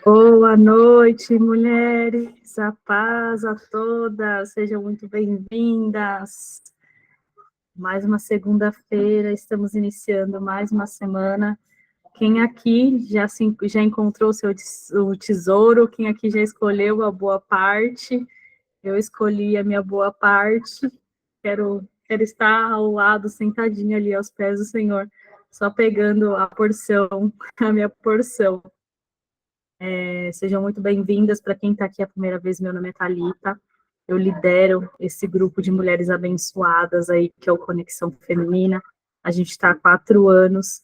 Boa noite, mulheres, a paz a todas, sejam muito bem-vindas. Mais uma segunda-feira, estamos iniciando mais uma semana. Quem aqui já encontrou o tesouro? Quem aqui já escolheu a boa parte? Eu escolhi a minha boa parte. Quero estar ao lado, sentadinha ali aos pés do Senhor, só pegando a porção, a minha porção. Sejam muito bem-vindas. Para quem está aqui a primeira vez, meu nome é Thalita. Eu lidero esse grupo de mulheres abençoadas aí, que é o Conexão Feminina. A gente está há 4 anos,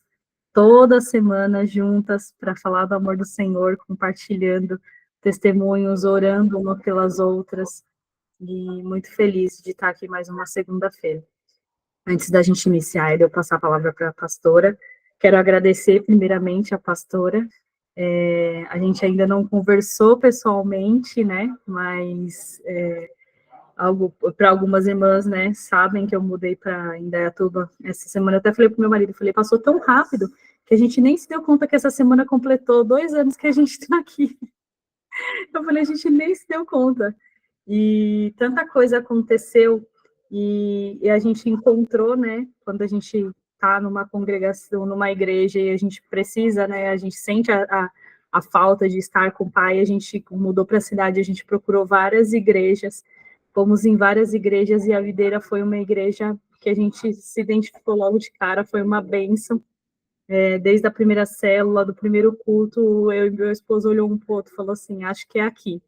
toda semana juntas, para falar do amor do Senhor, compartilhando testemunhos, orando uma pelas outras. E muito feliz de estar aqui mais uma segunda-feira. Antes da gente iniciar, eu passar a palavra para a pastora, quero agradecer primeiramente a pastora. A gente ainda não conversou pessoalmente, né? Mas para algumas irmãs, né, sabem que eu mudei para Indaiatuba essa semana. Eu até falei para o meu marido, falei, passou tão rápido que a gente nem se deu conta que essa semana completou 2 anos que a gente está aqui. Eu falei, a gente nem se deu conta. E tanta coisa aconteceu e a gente encontrou, né, quando a gente está numa congregação, numa igreja e a gente precisa, né, a gente sente a falta de estar com o pai, a gente mudou para a cidade, a gente procurou várias igrejas, fomos em várias igrejas e a Videira foi uma igreja que a gente se identificou logo de cara, foi uma bênção. Desde a primeira célula, do primeiro culto, eu e meu esposo olhou um para o outro e falou assim, acho que é aqui.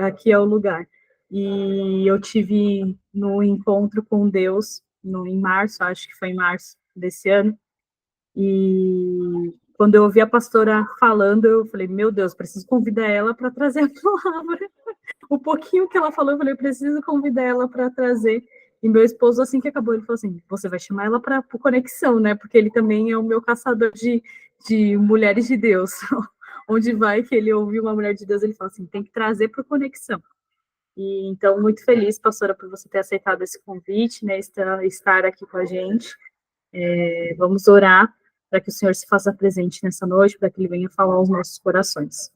Aqui é o lugar. E eu tive no encontro com Deus, em março, acho que foi em março desse ano, e quando eu ouvi a pastora falando, eu falei, meu Deus, preciso convidar ela para trazer a palavra. O pouquinho que ela falou, eu falei, preciso convidar ela para trazer. E meu esposo, assim que acabou, ele falou assim, você vai chamar ela para Conexão, né? Porque ele também é o meu caçador de mulheres de Deus. Onde vai que ele ouviu uma mulher de Deus, ele fala assim, tem que trazer para Conexão. E, então, muito feliz, pastora, por você ter aceitado esse convite, né, estar aqui com a gente. Vamos orar para que o Senhor se faça presente nessa noite, para que Ele venha falar aos nossos corações.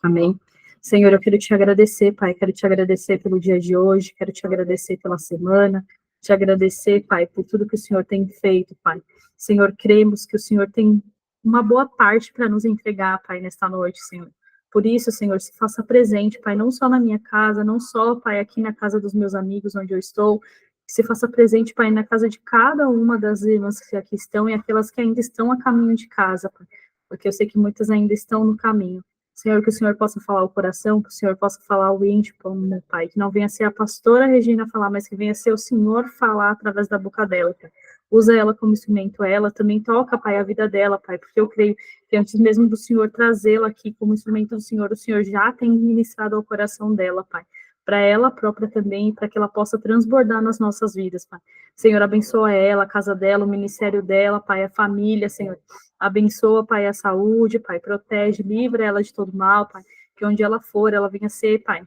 Amém? Senhor, eu quero te agradecer, Pai, quero te agradecer pelo dia de hoje, quero te agradecer pela semana, te agradecer, Pai, por tudo que o Senhor tem feito, Pai. Senhor, cremos que o Senhor tem uma boa parte para nos entregar, Pai, nesta noite, Senhor. Por isso, Senhor, se faça presente, Pai, não só na minha casa, não só, Pai, aqui na casa dos meus amigos, onde eu estou, se faça presente, Pai, na casa de cada uma das irmãs que aqui estão e aquelas que ainda estão a caminho de casa, Pai, porque eu sei que muitas ainda estão no caminho. Senhor, que o Senhor possa falar o coração, que o Senhor possa falar o íntimo, meu Pai, que não venha ser a pastora Regina falar, mas que venha ser o Senhor falar através da boca dela, Pai. Usa ela como instrumento, ela também toca, Pai, a vida dela, Pai, porque eu creio que antes mesmo do Senhor trazê-la aqui como instrumento do Senhor, o Senhor já tem ministrado ao coração dela, Pai, para ela própria também, para que ela possa transbordar nas nossas vidas, Pai. Senhor, abençoa ela, a casa dela, o ministério dela, Pai, a família, Senhor. Abençoa, Pai, a saúde, Pai, protege, livra ela de todo mal, Pai, que onde ela for, ela venha ser, Pai,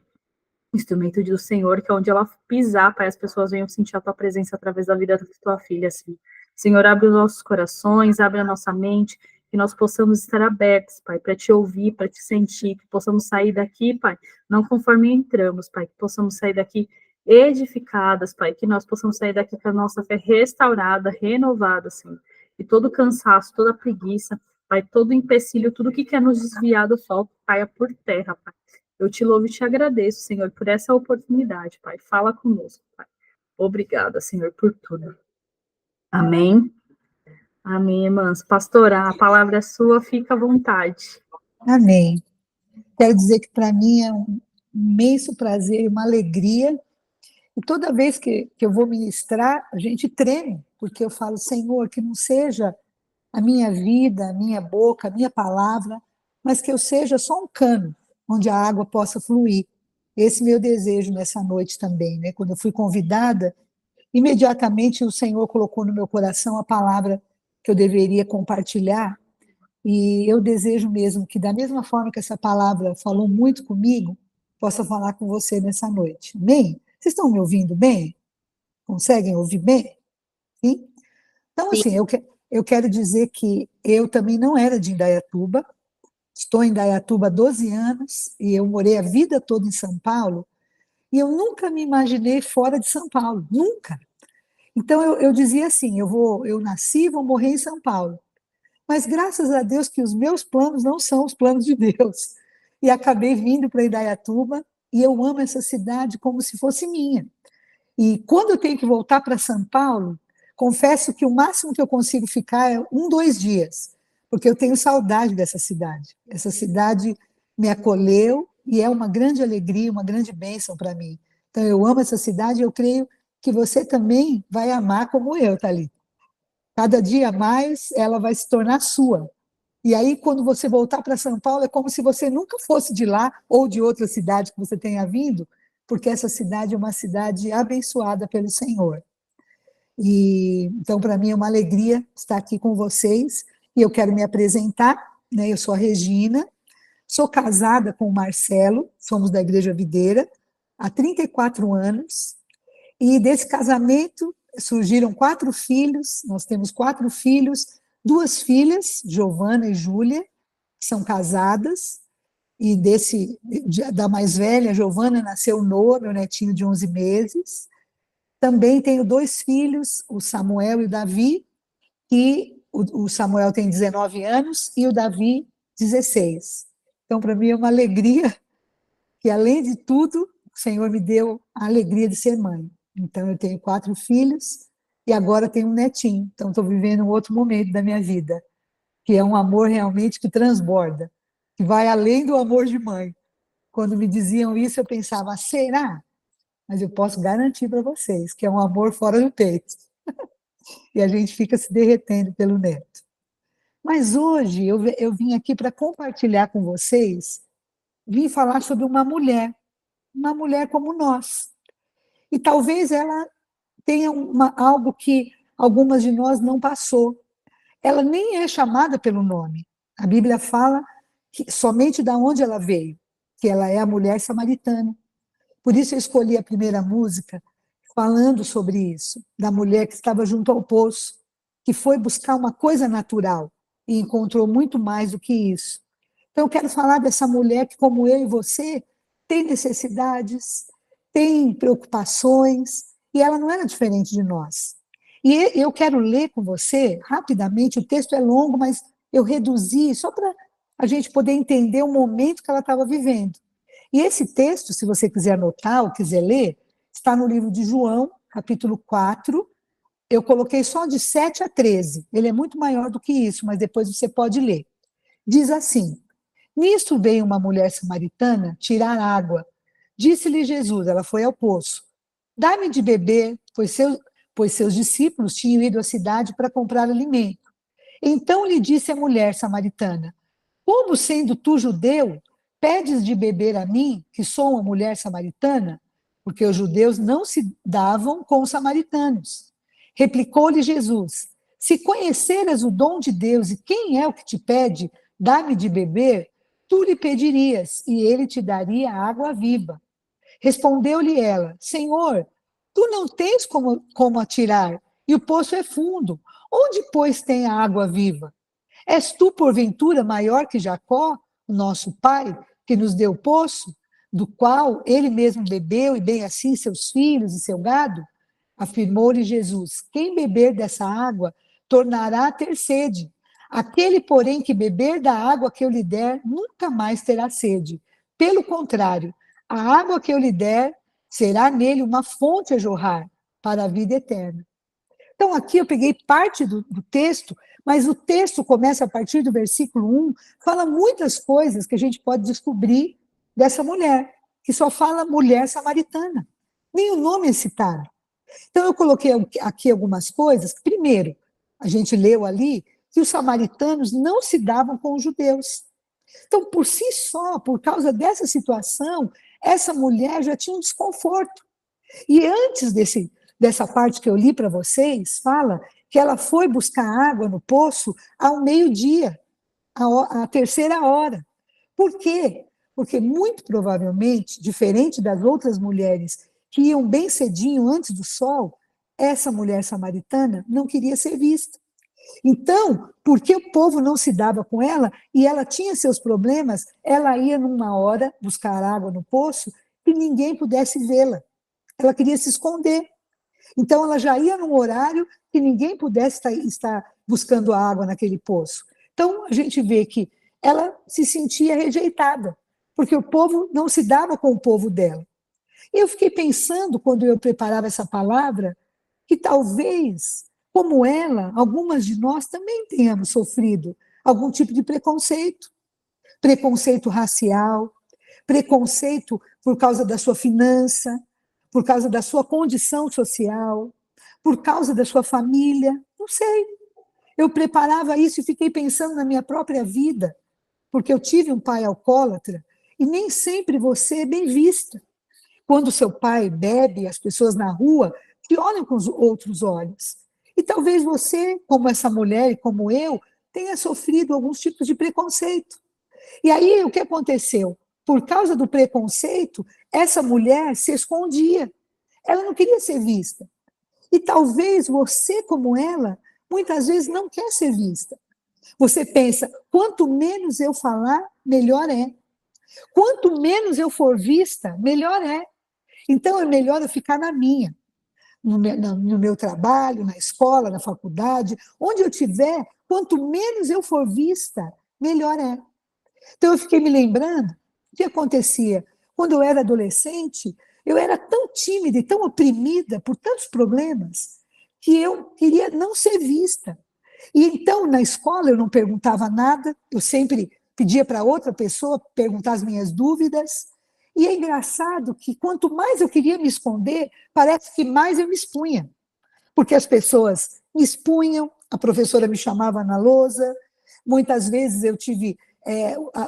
instrumento do Senhor, que onde ela pisar, Pai, as pessoas venham sentir a tua presença através da vida da tua filha, assim. Senhor, abre os nossos corações, abre a nossa mente, que nós possamos estar abertos, Pai, para te ouvir, para te sentir, que possamos sair daqui, Pai, não conforme entramos, Pai, que possamos sair daqui edificadas, Pai, que nós possamos sair daqui com a nossa fé restaurada, renovada, Senhor. E todo cansaço, toda preguiça, Pai, todo empecilho, tudo que quer nos desviar do sol, caia por terra, Pai. Eu te louvo e te agradeço, Senhor, por essa oportunidade, Pai. Fala conosco, Pai. Obrigada, Senhor, por tudo. Amém. Amém, irmãs. Pastora, a palavra é sua, fica à vontade. Amém. Quero dizer que para mim é um imenso prazer e uma alegria. E toda vez que eu vou ministrar, a gente treme, porque eu falo, Senhor, que não seja a minha vida, a minha boca, a minha palavra, mas que eu seja só um cano onde a água possa fluir. Esse meu desejo nessa noite também, né? Quando eu fui convidada, imediatamente o Senhor colocou no meu coração a palavra que eu deveria compartilhar, e eu desejo mesmo que, da mesma forma que essa palavra falou muito comigo, possa falar com você nessa noite. Amém? Vocês estão me ouvindo bem? Conseguem ouvir bem? Sim? Então, assim, eu quero dizer que eu também não era de Indaiatuba, estou em Indaiatuba há 12 anos, e eu morei a vida toda em São Paulo, e eu nunca me imaginei fora de São Paulo, nunca. Então eu dizia assim, eu nasci e vou morrer em São Paulo. Mas graças a Deus que os meus planos não são os planos de Deus. E acabei vindo para Indaiatuba, e eu amo essa cidade como se fosse minha. E quando eu tenho que voltar para São Paulo, confesso que o máximo que eu consigo ficar é 2 dias, porque eu tenho saudade dessa cidade. Essa cidade me acolheu e é uma grande alegria, uma grande bênção para mim. Então eu amo essa cidade e eu creio que você também vai amar como eu, Thalita. Cada dia mais ela vai se tornar sua. E aí, quando você voltar para São Paulo, é como se você nunca fosse de lá ou de outra cidade que você tenha vindo, porque essa cidade é uma cidade abençoada pelo Senhor. E então, para mim, é uma alegria estar aqui com vocês. E eu quero me apresentar, né? Eu sou a Regina, sou casada com o Marcelo, somos da Igreja Videira, há 34 anos. E desse casamento surgiram 4 filhos, nós temos 4 filhos, 2 filhas, Giovana e Júlia, são casadas, e da mais velha, Giovana, nasceu Noah, meu netinho de 11 meses. Também tenho 2 filhos, o Samuel e o Davi, e o Samuel tem 19 anos e o Davi 16. Então, para mim é uma alegria que, além de tudo, o Senhor me deu a alegria de ser mãe. Então, eu tenho 4 filhos e agora tenho um netinho. Então, estou vivendo um outro momento da minha vida, que é um amor realmente que transborda, que vai além do amor de mãe. Quando me diziam isso, eu pensava, será? Mas eu posso garantir para vocês que é um amor fora do peito. E a gente fica se derretendo pelo neto. Mas hoje eu vim aqui para compartilhar com vocês, vim falar sobre uma mulher como nós. E talvez ela tenha algo que algumas de nós não passou. Ela nem é chamada pelo nome. A Bíblia fala que somente da onde ela veio, que ela é a mulher samaritana. Por isso eu escolhi a primeira música falando sobre isso, da mulher que estava junto ao poço, que foi buscar uma coisa natural e encontrou muito mais do que isso. Então eu quero falar dessa mulher que, como eu e você, tem necessidades, tem preocupações, e ela não era diferente de nós. E eu quero ler com você, rapidamente, o texto é longo, mas eu reduzi só para a gente poder entender o momento que ela estava vivendo. E esse texto, se você quiser anotar ou quiser ler, está no livro de João, capítulo 4. Eu coloquei só de 7 a 13. Ele é muito maior do que isso, mas depois você pode ler. Diz assim: Nisto veio uma mulher samaritana tirar água. Disse-lhe Jesus, ela foi ao poço: Dá-me de beber, pois seus discípulos tinham ido à cidade para comprar alimento. Então lhe disse a mulher samaritana: Como sendo tu judeu, pedes de beber a mim, que sou uma mulher samaritana? Porque os judeus não se davam com os samaritanos. Replicou-lhe Jesus: Se conheceras o dom de Deus e quem é o que te pede, dá-me de beber, tu lhe pedirias, e ele te daria água viva. Respondeu-lhe ela: Senhor, tu não tens como atirar, e o poço é fundo. Onde, pois, tem a água viva? És tu, porventura, maior que Jacó, o nosso pai, que nos deu o poço, do qual ele mesmo bebeu, e bem assim seus filhos e seu gado? Afirmou-lhe Jesus: Quem beber dessa água tornará a ter sede. Aquele, porém, que beber da água que eu lhe der, nunca mais terá sede. Pelo contrário, a água que eu lhe der será nele uma fonte a jorrar para a vida eterna. Então, aqui eu peguei parte do texto, mas o texto começa a partir do versículo 1, fala muitas coisas que a gente pode descobrir dessa mulher, que só fala mulher samaritana. Nem o nome é citado. Então, eu coloquei aqui algumas coisas. Primeiro, a gente leu ali que os samaritanos não se davam com os judeus. Então, por si só, por causa dessa situação, essa mulher já tinha um desconforto. E antes dessa parte que eu li para vocês, fala que ela foi buscar água no poço ao meio-dia, à terceira hora. Por quê? Porque, muito provavelmente, diferente das outras mulheres que iam bem cedinho antes do sol, essa mulher samaritana não queria ser vista. Então, porque o povo não se dava com ela e ela tinha seus problemas, ela ia numa hora buscar água no poço e ninguém pudesse vê-la. Ela queria se esconder. Então, ela já ia num horário que ninguém pudesse estar buscando água naquele poço. Então, a gente vê que ela se sentia rejeitada, porque o povo não se dava com o povo dela. E eu fiquei pensando, quando eu preparava essa palavra, que talvez, como ela, algumas de nós também tenhamos sofrido algum tipo de preconceito, preconceito racial, preconceito por causa da sua finança, por causa da sua condição social, por causa da sua família, não sei. Eu preparava isso e fiquei pensando na minha própria vida, porque eu tive um pai alcoólatra e nem sempre você é bem vista. Quando seu pai bebe, as pessoas na rua te olham com os outros olhos. E talvez você, como essa mulher e como eu, tenha sofrido alguns tipos de preconceito. E aí, o que aconteceu? Por causa do preconceito, essa mulher se escondia. Ela não queria ser vista. E talvez você, como ela, muitas vezes não quer ser vista. Você pensa, quanto menos eu falar, melhor é. Quanto menos eu for vista, melhor é. Então, é melhor eu ficar na minha, no meu trabalho, na escola, na faculdade, onde eu estiver, quanto menos eu for vista, melhor é. Então, eu fiquei me lembrando o que acontecia. Quando eu era adolescente, eu era tão tímida e tão oprimida por tantos problemas que eu queria não ser vista. E então, na escola, eu não perguntava nada, eu sempre pedia para outra pessoa perguntar as minhas dúvidas. E é engraçado que quanto mais eu queria me esconder, parece que mais eu me expunha. Porque as pessoas me expunham, a professora me chamava na lousa, muitas vezes eu tive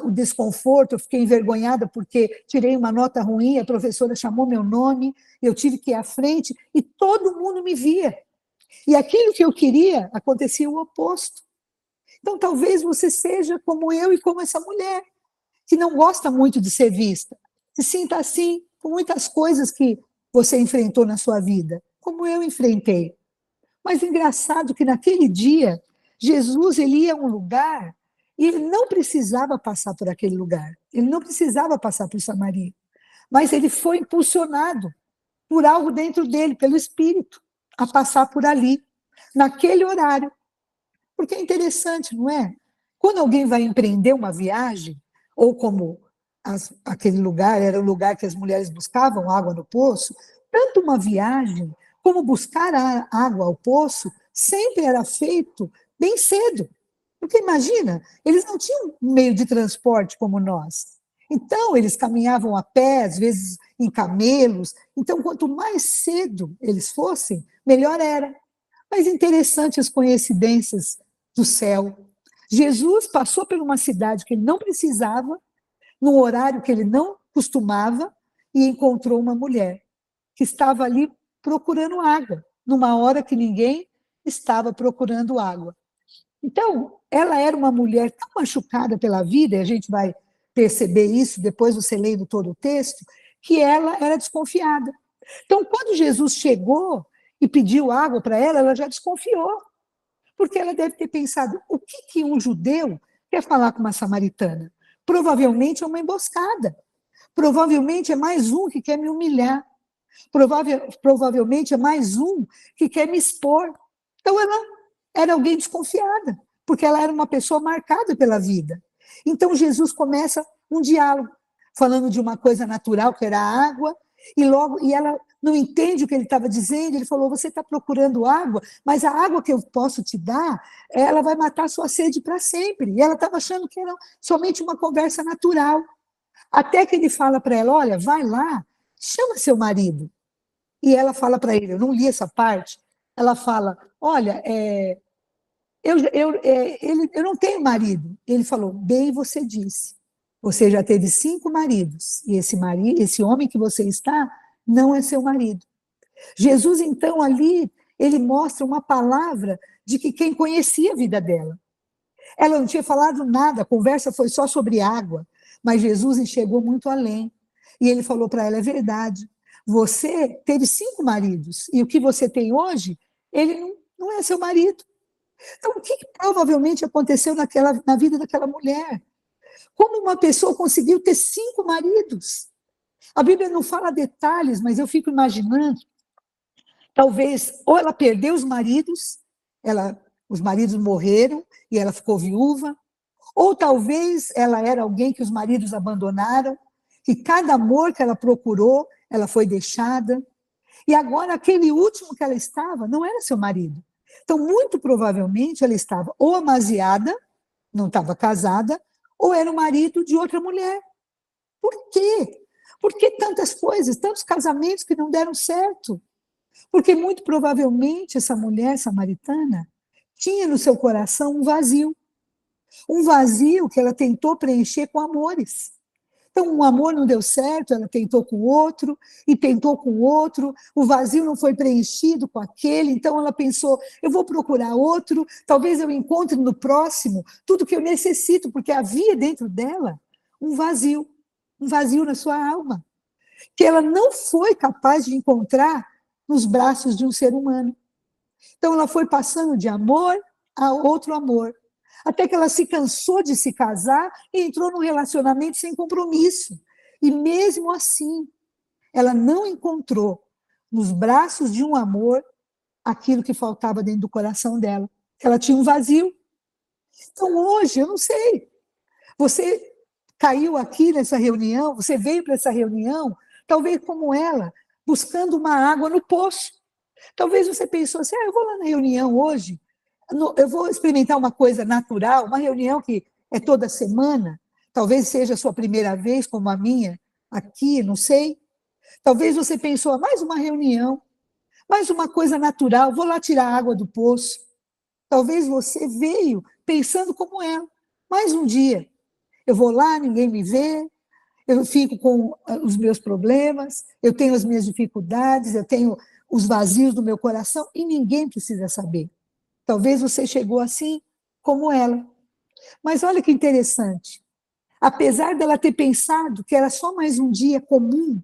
o desconforto, eu fiquei envergonhada porque tirei uma nota ruim, a professora chamou meu nome, eu tive que ir à frente e todo mundo me via. E aquilo que eu queria acontecia o oposto. Então, talvez você seja como eu e como essa mulher, que não gosta muito de ser vista. Se sinta assim com muitas coisas que você enfrentou na sua vida, como eu enfrentei. Mas engraçado que naquele dia, Jesus ele ia a um lugar e ele não precisava passar por aquele lugar. Ele não precisava passar por Samaria. Mas ele foi impulsionado por algo dentro dele, pelo Espírito, a passar por ali, naquele horário. Porque é interessante, não é? Quando alguém vai empreender uma viagem, ou como aquele lugar era o lugar que as mulheres buscavam água no poço, tanto uma viagem como buscar a água ao poço sempre era feito bem cedo. Porque imagina, eles não tinham meio de transporte como nós. Então, eles caminhavam a pé, às vezes em camelos. Então, quanto mais cedo eles fossem, melhor era. Mas interessante as coincidências do céu. Jesus passou por uma cidade que ele não precisava, num horário que ele não costumava, e encontrou uma mulher que estava ali procurando água, numa hora que ninguém estava procurando água. Então, ela era uma mulher tão machucada pela vida, e a gente vai perceber isso depois você lendo todo o texto, que ela era desconfiada. Então, quando Jesus chegou e pediu água para ela já desconfiou, porque ela deve ter pensado, o que, que um judeu quer falar com uma samaritana? Provavelmente é uma emboscada, provavelmente é mais um que quer me humilhar, provavelmente é mais um que quer me expor. Então, ela era alguém desconfiada, porque ela era uma pessoa marcada pela vida. Então, Jesus começa um diálogo, falando de uma coisa natural, que era a água, e ela não entende o que ele estava dizendo, ele falou, você está procurando água, mas a água que eu posso te dar, ela vai matar a sua sede para sempre. E ela estava achando que era somente uma conversa natural. Até que ele fala para ela, olha, vai lá, chama seu marido. E ela fala para ele, eu não li essa parte, ela fala, olha, eu não tenho marido. Ele falou, bem você disse, você já teve 5 maridos, e esse homem que você está não é seu marido. Jesus, então, ali, ele mostra uma palavra de que quem conhecia a vida dela. Ela não tinha falado nada, a conversa foi só sobre água, mas Jesus enxergou muito além. E ele falou para ela, é verdade, você teve 5 maridos, e o que você tem hoje, ele não é seu marido. Então, o que provavelmente aconteceu na vida daquela mulher? Como uma pessoa conseguiu ter 5 maridos? A Bíblia não fala detalhes, mas eu fico imaginando, talvez, ou ela perdeu os maridos, os maridos morreram e ela ficou viúva, ou talvez ela era alguém que os maridos abandonaram, e cada amor que ela procurou, ela foi deixada, e agora aquele último que ela estava não era seu marido. Então, muito provavelmente, ela estava ou amaziada, não estava casada, ou era o marido de outra mulher. Por quê? Por que tantas coisas, tantos casamentos que não deram certo? Porque muito provavelmente essa mulher samaritana tinha no seu coração um vazio que ela tentou preencher com amores. Então, um amor não deu certo, ela tentou com outro, e tentou com outro, o vazio não foi preenchido com aquele, então ela pensou, eu vou procurar outro, talvez eu encontre no próximo tudo que eu necessito, porque havia dentro dela um vazio na sua alma, que ela não foi capaz de encontrar nos braços de um ser humano. Então, ela foi passando de amor a outro amor, até que ela se cansou de se casar e entrou num relacionamento sem compromisso. E mesmo assim, ela não encontrou nos braços de um amor aquilo que faltava dentro do coração dela. Ela tinha um vazio. Então, hoje, eu não sei, você caiu aqui nessa reunião, você veio para essa reunião, talvez como ela, buscando uma água no poço. Talvez você pensou assim, eu vou lá na reunião hoje, eu vou experimentar uma coisa natural, uma reunião que é toda semana, talvez seja a sua primeira vez, como a minha, aqui, não sei. Talvez você pensou, mais uma reunião, mais uma coisa natural, vou lá tirar a água do poço. Talvez você veio pensando como ela, mais um dia. Eu vou lá, ninguém me vê, eu fico com os meus problemas, eu tenho as minhas dificuldades, eu tenho os vazios do meu coração e ninguém precisa saber. Talvez você chegou assim como ela. Mas olha que interessante. Apesar dela ter pensado que era só mais um dia comum,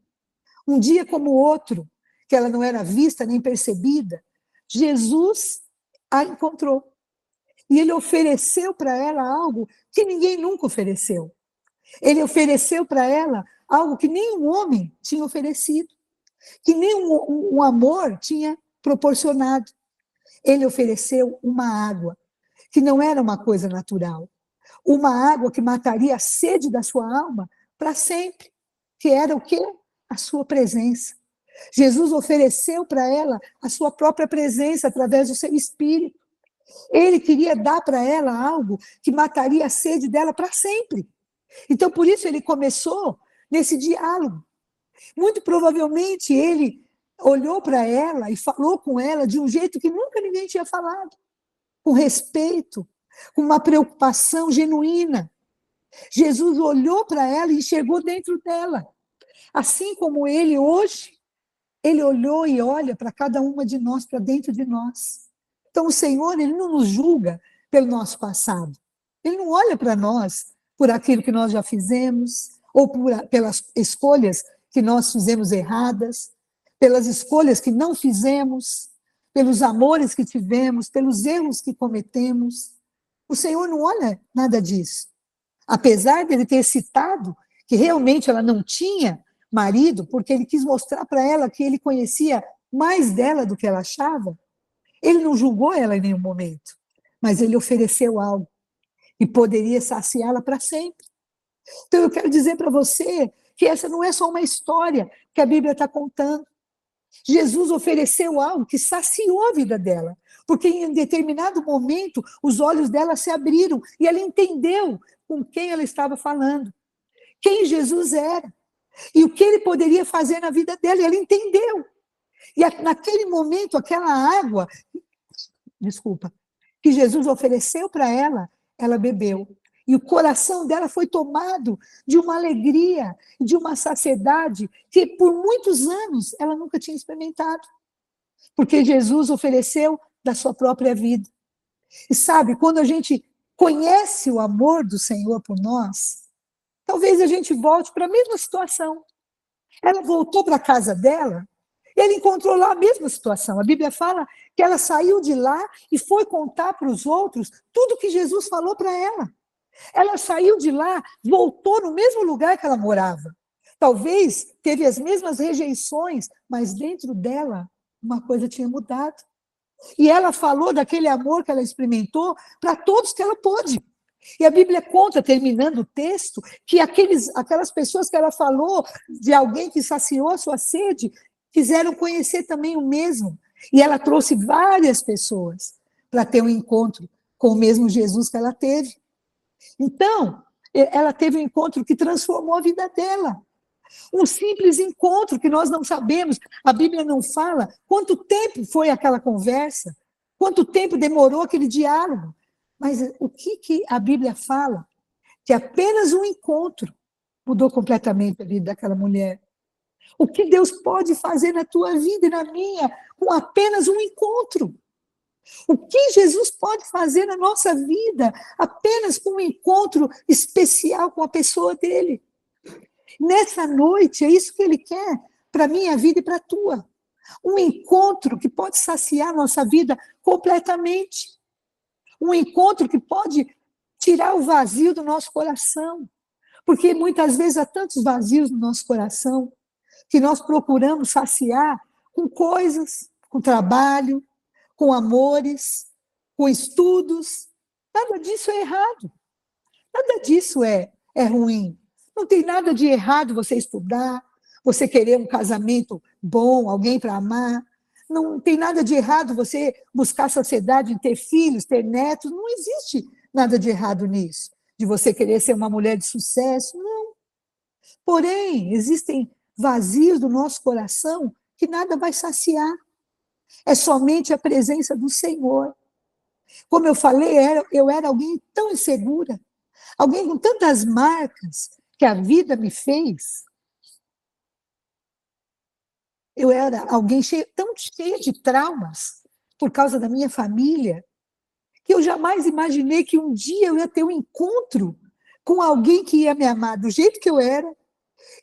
um dia como o outro, que ela não era vista nem percebida, Jesus a encontrou. E ele ofereceu para ela algo que ninguém nunca ofereceu. Ele ofereceu para ela algo que nenhum homem tinha oferecido, que nenhum um amor tinha proporcionado. Ele ofereceu uma água, que não era uma coisa natural, uma água que mataria a sede da sua alma para sempre, que era o quê? A sua presença. Jesus ofereceu para ela a sua própria presença através do seu espírito. Ele queria dar para ela algo que mataria a sede dela para sempre. Então, por isso, ele começou nesse diálogo. Muito provavelmente, ele olhou para ela e falou com ela de um jeito que nunca ninguém tinha falado, com respeito, com uma preocupação genuína. Jesus olhou para ela e enxergou dentro dela. Assim como ele hoje, ele olhou e olha para cada uma de nós, para dentro de nós. Então, o Senhor, ele não nos julga pelo nosso passado. Ele não olha para nós por aquilo que nós já fizemos, ou pelas escolhas que nós fizemos erradas, pelas escolhas que não fizemos, pelos amores que tivemos, pelos erros que cometemos. O Senhor não olha nada disso. Apesar dele ter citado que realmente ela não tinha marido, porque ele quis mostrar para ela que ele conhecia mais dela do que ela achava, ele não julgou ela em nenhum momento, mas ele ofereceu algo e poderia saciá-la para sempre. Então eu quero dizer para você que essa não é só uma história que a Bíblia está contando. Jesus ofereceu algo que saciou a vida dela, porque em um determinado momento os olhos dela se abriram e ela entendeu com quem ela estava falando, quem Jesus era e o que ele poderia fazer na vida dela, e ela entendeu. E naquele momento, aquela água, que Jesus ofereceu para ela, ela bebeu. E o coração dela foi tomado de uma alegria, de uma saciedade que por muitos anos ela nunca tinha experimentado. Porque Jesus ofereceu da sua própria vida. E sabe, quando a gente conhece o amor do Senhor por nós, talvez a gente volte para a mesma situação. Ela voltou para a casa dela e ela encontrou lá a mesma situação. A Bíblia fala que ela saiu de lá e foi contar para os outros tudo que Jesus falou para ela. Ela saiu de lá, voltou no mesmo lugar que ela morava. Talvez teve as mesmas rejeições, mas dentro dela uma coisa tinha mudado. E ela falou daquele amor que ela experimentou para todos que ela pôde. E a Bíblia conta, terminando o texto, que aquelas pessoas que ela falou, de alguém que saciou a sua sede, quiseram conhecer também o mesmo. E ela trouxe várias pessoas para ter um encontro com o mesmo Jesus que ela teve. Então, ela teve um encontro que transformou a vida dela. Um simples encontro que nós não sabemos, a Bíblia não fala quanto tempo foi aquela conversa, quanto tempo demorou aquele diálogo. Mas o que a Bíblia fala? Que apenas um encontro mudou completamente a vida daquela mulher. O que Deus pode fazer na tua vida e na minha com apenas um encontro? O que Jesus pode fazer na nossa vida apenas com um encontro especial com a pessoa dele? Nessa noite, é isso que ele quer para a minha vida e para a tua. Um encontro que pode saciar a nossa vida completamente. Um encontro que pode tirar o vazio do nosso coração. Porque muitas vezes há tantos vazios no nosso coração que nós procuramos saciar com coisas, com trabalho, com amores, com estudos. Nada disso é errado. Nada disso é ruim. Não tem nada de errado você estudar, você querer um casamento bom, alguém para amar. Não tem nada de errado você buscar sociedade em ter filhos, ter netos. Não existe nada de errado nisso. De você querer ser uma mulher de sucesso. Não. Porém, existem vazios do nosso coração que nada vai saciar. É somente a presença do Senhor. Como eu falei, eu era alguém tão insegura, alguém com tantas marcas que a vida me fez. Eu era alguém tão cheia de traumas por causa da minha família, que eu jamais imaginei que um dia eu ia ter um encontro com alguém que ia me amar do jeito que eu era,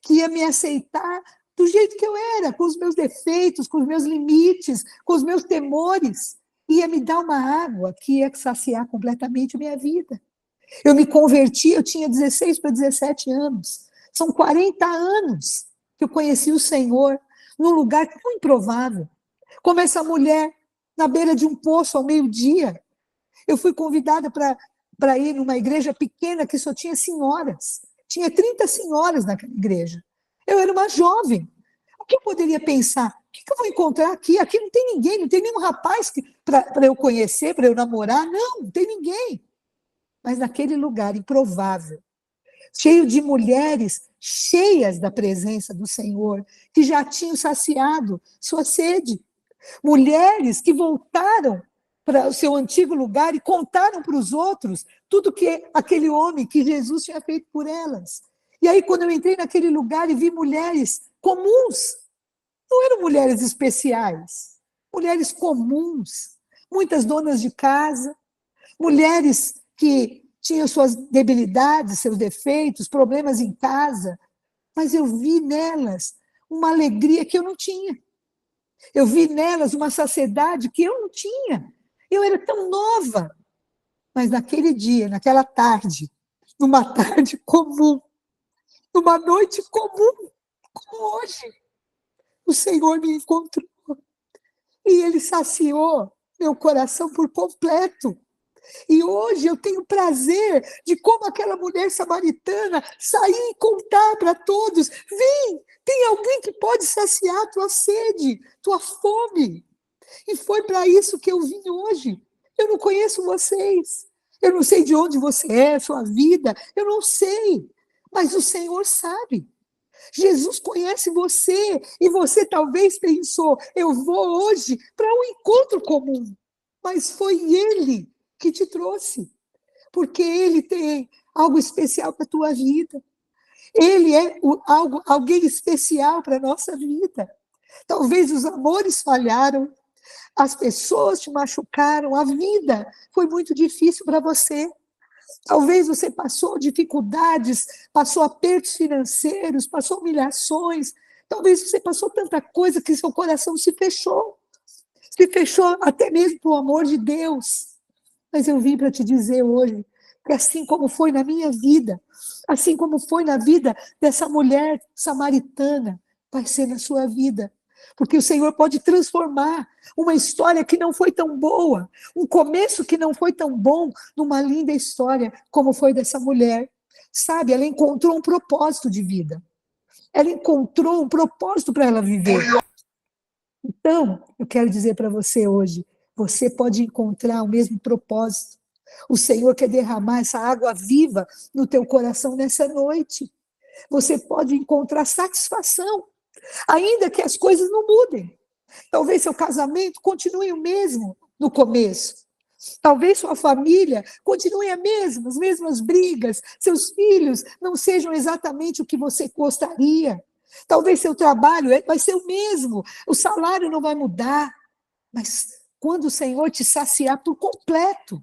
que ia me aceitar do jeito que eu era, com os meus defeitos, com os meus limites, com os meus temores, ia me dar uma água que ia saciar completamente a minha vida. Eu me converti, eu tinha 16 para 17 anos. São 40 anos que eu conheci o Senhor num lugar tão improvável, como essa mulher na beira de um poço ao meio-dia. Eu fui convidada para ir numa igreja pequena que só tinha senhoras. Tinha 30 senhoras naquela igreja. Eu era uma jovem. O que eu poderia pensar? O que eu vou encontrar aqui? Aqui não tem ninguém, não tem nenhum rapaz para eu conhecer, para eu namorar. Não tem ninguém. Mas naquele lugar improvável, cheio de mulheres cheias da presença do Senhor, que já tinham saciado sua sede. Mulheres que voltaram para o seu antigo lugar e contaram para os outros tudo que aquele homem, que Jesus tinha feito por elas. E aí, quando eu entrei naquele lugar e vi mulheres comuns, não eram mulheres especiais, mulheres comuns, muitas donas de casa, mulheres que tinham suas debilidades, seus defeitos, problemas em casa, mas eu vi nelas uma alegria que eu não tinha. Eu vi nelas uma saciedade que eu não tinha. Eu era tão nova. Mas naquele dia, naquela tarde, numa tarde comum, numa noite comum, como hoje, o Senhor me encontrou. E Ele saciou meu coração por completo. E hoje eu tenho prazer de como aquela mulher samaritana sair e contar para todos: vem, tem alguém que pode saciar tua sede, tua fome. E foi para isso que eu vim hoje. Eu não conheço vocês, eu não sei de onde você é, sua vida, eu não sei, mas o Senhor sabe. Jesus conhece você, e você talvez pensou: eu vou hoje para um encontro comum, mas foi Ele que te trouxe, porque Ele tem algo especial para a tua vida. Ele é alguém especial para a nossa vida. Talvez os amores falharam, as pessoas te machucaram, a vida foi muito difícil para você. Talvez você passou dificuldades, passou apertos financeiros, passou humilhações, talvez você passou tanta coisa que seu coração se fechou. se fechou até mesmo para o amor de Deus. Mas eu vim para te dizer hoje que assim como foi na minha vida, assim como foi na vida dessa mulher samaritana, vai ser na sua vida. Porque o Senhor pode transformar uma história que não foi tão boa, um começo que não foi tão bom, numa linda história como foi dessa mulher. Sabe, ela encontrou um propósito de vida. Ela encontrou um propósito para ela viver. Então, eu quero dizer para você hoje, você pode encontrar o mesmo propósito. O Senhor quer derramar essa água viva no teu coração nessa noite. Você pode encontrar satisfação, ainda que as coisas não mudem. Talvez seu casamento continue o mesmo no começo. Talvez sua família continue as mesmas brigas, seus filhos não sejam exatamente o que você gostaria. Talvez seu trabalho vai ser o mesmo, o salário não vai mudar. Mas quando o Senhor te saciar por completo,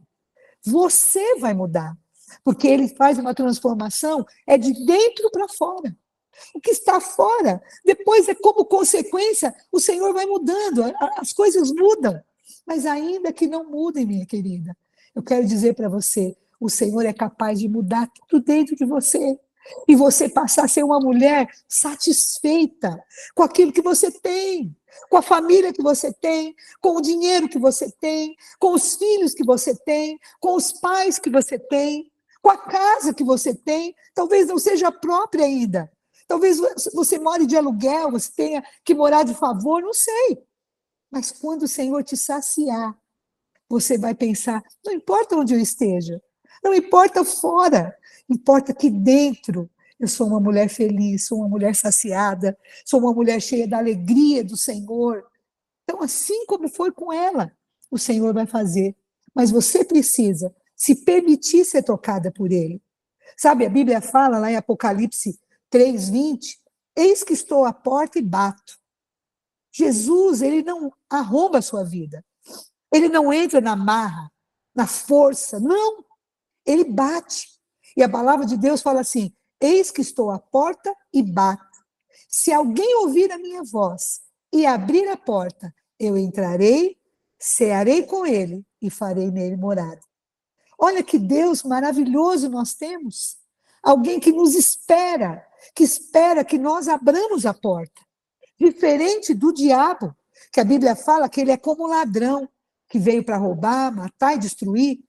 você vai mudar. Porque Ele faz uma transformação, é de dentro para fora. O que está fora, depois é como consequência, o Senhor vai mudando, as coisas mudam. Mas ainda que não mudem, minha querida, eu quero dizer para você, o Senhor é capaz de mudar tudo dentro de você. E você passar a ser uma mulher satisfeita com aquilo que você tem, com a família que você tem, com o dinheiro que você tem, com os filhos que você tem, com os pais que você tem, com a casa que você tem, talvez não seja própria ainda. Talvez você more de aluguel, você tenha que morar de favor, não sei. Mas quando o Senhor te saciar, você vai pensar, não importa onde eu esteja, não importa fora, importa que dentro eu sou uma mulher feliz, sou uma mulher saciada, sou uma mulher cheia da alegria do Senhor. Então, assim como foi com ela, o Senhor vai fazer. Mas você precisa se permitir ser tocada por Ele. Sabe, a Bíblia fala lá em Apocalipse 3:20, eis que estou à porta e bato. Jesus, ele não arromba a sua vida. Ele não entra na marra, na força, não. Ele bate. E a palavra de Deus fala assim, eis que estou à porta e bato. Se alguém ouvir a minha voz e abrir a porta, eu entrarei, cearei com ele e farei nele morada. Olha que Deus maravilhoso nós temos. Alguém que nos espera que nós abramos a porta. Diferente do diabo, que a Bíblia fala que ele é como um ladrão, que veio para roubar, matar e destruir.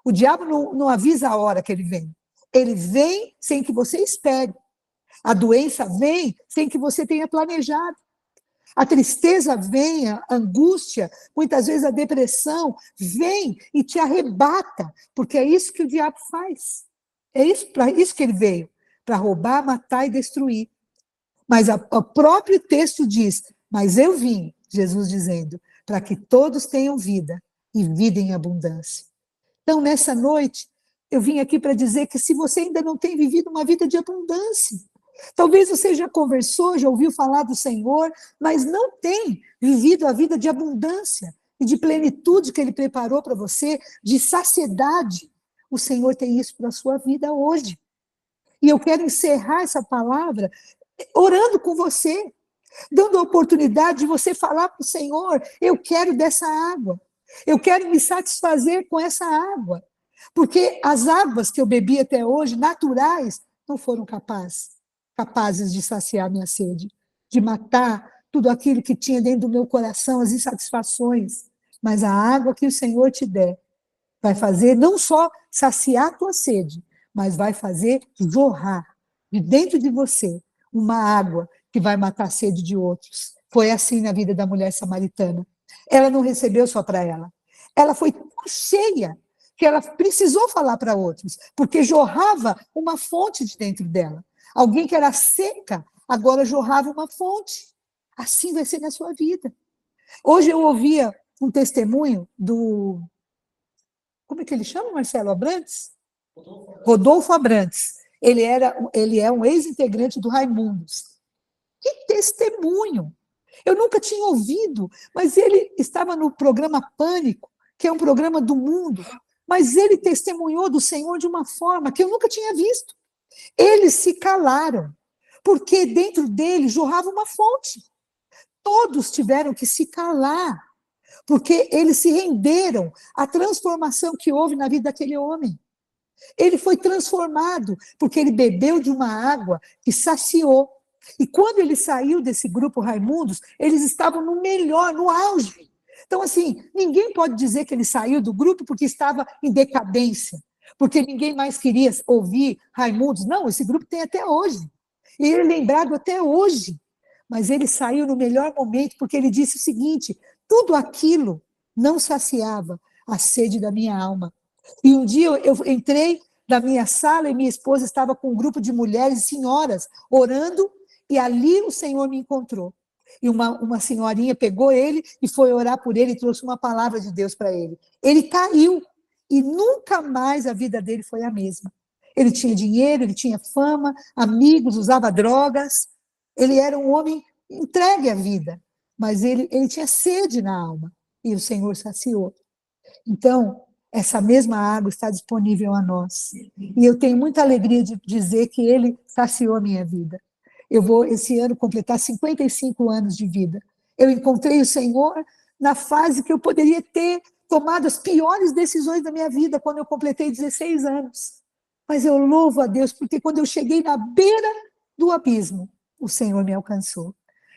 O diabo não avisa a hora que ele vem. Ele vem sem que você espere. A doença vem sem que você tenha planejado. A tristeza vem, a angústia, muitas vezes a depressão vem e te arrebata, porque é isso que o diabo faz. É isso, para isso que ele veio, para roubar, matar e destruir. Mas o próprio texto diz, mas eu vim, Jesus dizendo, para que todos tenham vida e vida em abundância. Então, nessa noite, eu vim aqui para dizer que se você ainda não tem vivido uma vida de abundância, talvez você já conversou, já ouviu falar do Senhor, mas não tem vivido a vida de abundância e de plenitude que Ele preparou para você, de saciedade. O Senhor tem isso para a sua vida hoje. E eu quero encerrar essa palavra orando com você, dando a oportunidade de você falar para o Senhor, eu quero dessa água, eu quero me satisfazer com essa água, porque as águas que eu bebi até hoje, naturais, não foram capazes de saciar minha sede, de matar tudo aquilo que tinha dentro do meu coração, as insatisfações, mas a água que o Senhor te der, vai fazer não só saciar a tua sede, mas vai fazer jorrar de dentro de você uma água que vai matar a sede de outros. Foi assim na vida da mulher samaritana. Ela não recebeu só para ela. Ela foi tão cheia que ela precisou falar para outros, porque jorrava uma fonte de dentro dela. Alguém que era seca, agora jorrava uma fonte. Assim vai ser na sua vida. Hoje eu ouvia um testemunho do... Como é que ele chama, Marcelo Abrantes? Rodolfo Abrantes. Ele é um ex-integrante do Raimundos. Que testemunho! Eu nunca tinha ouvido, mas ele estava no programa Pânico, que é um programa do mundo, mas ele testemunhou do Senhor de uma forma que eu nunca tinha visto. Eles se calaram, porque dentro dele jorrava uma fonte. Todos tiveram que se calar, porque eles se renderam à transformação que houve na vida daquele homem. Ele foi transformado, porque ele bebeu de uma água que saciou. E quando ele saiu desse grupo Raimundos, eles estavam no melhor, no auge. Então, assim, ninguém pode dizer que ele saiu do grupo porque estava em decadência, porque ninguém mais queria ouvir Raimundos. Não, esse grupo tem até hoje. E ele é lembrado até hoje. Mas ele saiu no melhor momento, porque ele disse o seguinte: tudo aquilo não saciava a sede da minha alma. E um dia eu entrei na minha sala e minha esposa estava com um grupo de mulheres e senhoras orando, e ali o Senhor me encontrou. E uma senhorinha pegou ele e foi orar por ele e trouxe uma palavra de Deus para ele. Ele caiu e nunca mais a vida dele foi a mesma. Ele tinha dinheiro, ele tinha fama, amigos, usava drogas. Ele era um homem entregue à vida, mas ele tinha sede na alma e o Senhor saciou. Então, essa mesma água está disponível a nós. E eu tenho muita alegria de dizer que ele saciou a minha vida. Eu vou, esse ano, completar 55 anos de vida. Eu encontrei o Senhor na fase que eu poderia ter tomado as piores decisões da minha vida, quando eu completei 16 anos. Mas eu louvo a Deus, porque quando eu cheguei na beira do abismo, o Senhor me alcançou.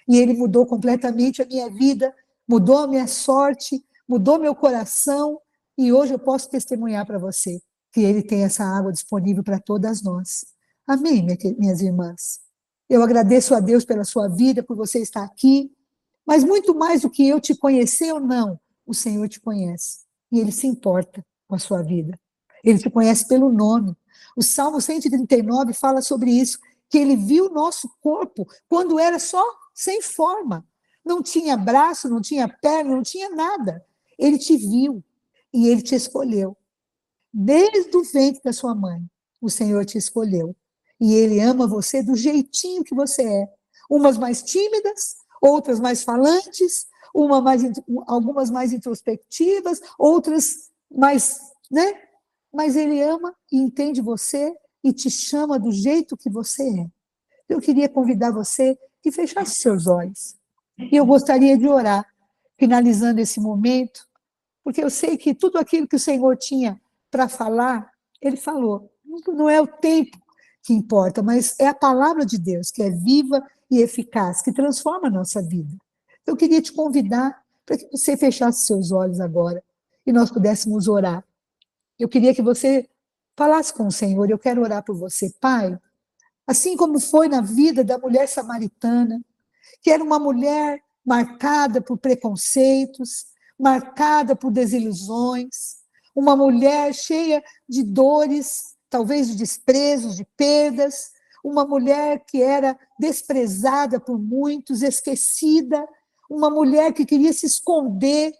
E ele mudou completamente a minha vida, mudou a minha sorte, mudou meu coração, e hoje eu posso testemunhar para você que ele tem essa água disponível para todas nós. Amém, minhas irmãs? Eu agradeço a Deus pela sua vida, por você estar aqui, mas muito mais do que eu te conhecer ou não, o Senhor te conhece, e ele se importa com a sua vida. Ele te conhece pelo nome. O Salmo 139 fala sobre isso, que ele viu o nosso corpo quando era só sem forma. Não tinha braço, não tinha perna, não tinha nada. Ele te viu e ele te escolheu. Desde o ventre da sua mãe, o Senhor te escolheu. E ele ama você do jeitinho que você é. Umas mais tímidas, outras mais falantes, algumas mais introspectivas, outras mais, né? Mas ele ama e entende você e te chama do jeito que você é. Eu queria convidar você que fechasse seus olhos. E eu gostaria de orar, finalizando esse momento, porque eu sei que tudo aquilo que o Senhor tinha para falar, ele falou. Não é o tempo que importa, mas é a palavra de Deus, que é viva e eficaz, que transforma a nossa vida. Eu queria te convidar para que você fechasse seus olhos agora e nós pudéssemos orar. Eu queria que você falasse com o Senhor. Eu quero orar por você, Pai, assim como foi na vida da mulher samaritana, que era uma mulher marcada por preconceitos, marcada por desilusões, uma mulher cheia de dores, talvez de desprezos, de perdas, uma mulher que era desprezada por muitos, esquecida, uma mulher que queria se esconder,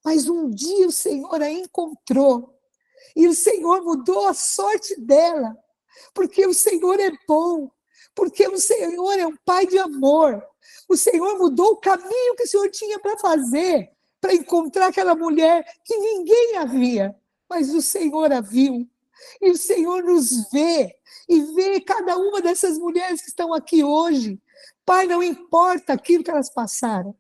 mas um dia o Senhor a encontrou, e o Senhor mudou a sorte dela, porque o Senhor é bom, porque o Senhor é um Pai de amor. O Senhor mudou o caminho que o Senhor tinha para fazer, para encontrar aquela mulher que ninguém a via, mas o Senhor a viu. E o Senhor nos vê, e vê cada uma dessas mulheres que estão aqui hoje. Pai, não importa aquilo que elas passaram,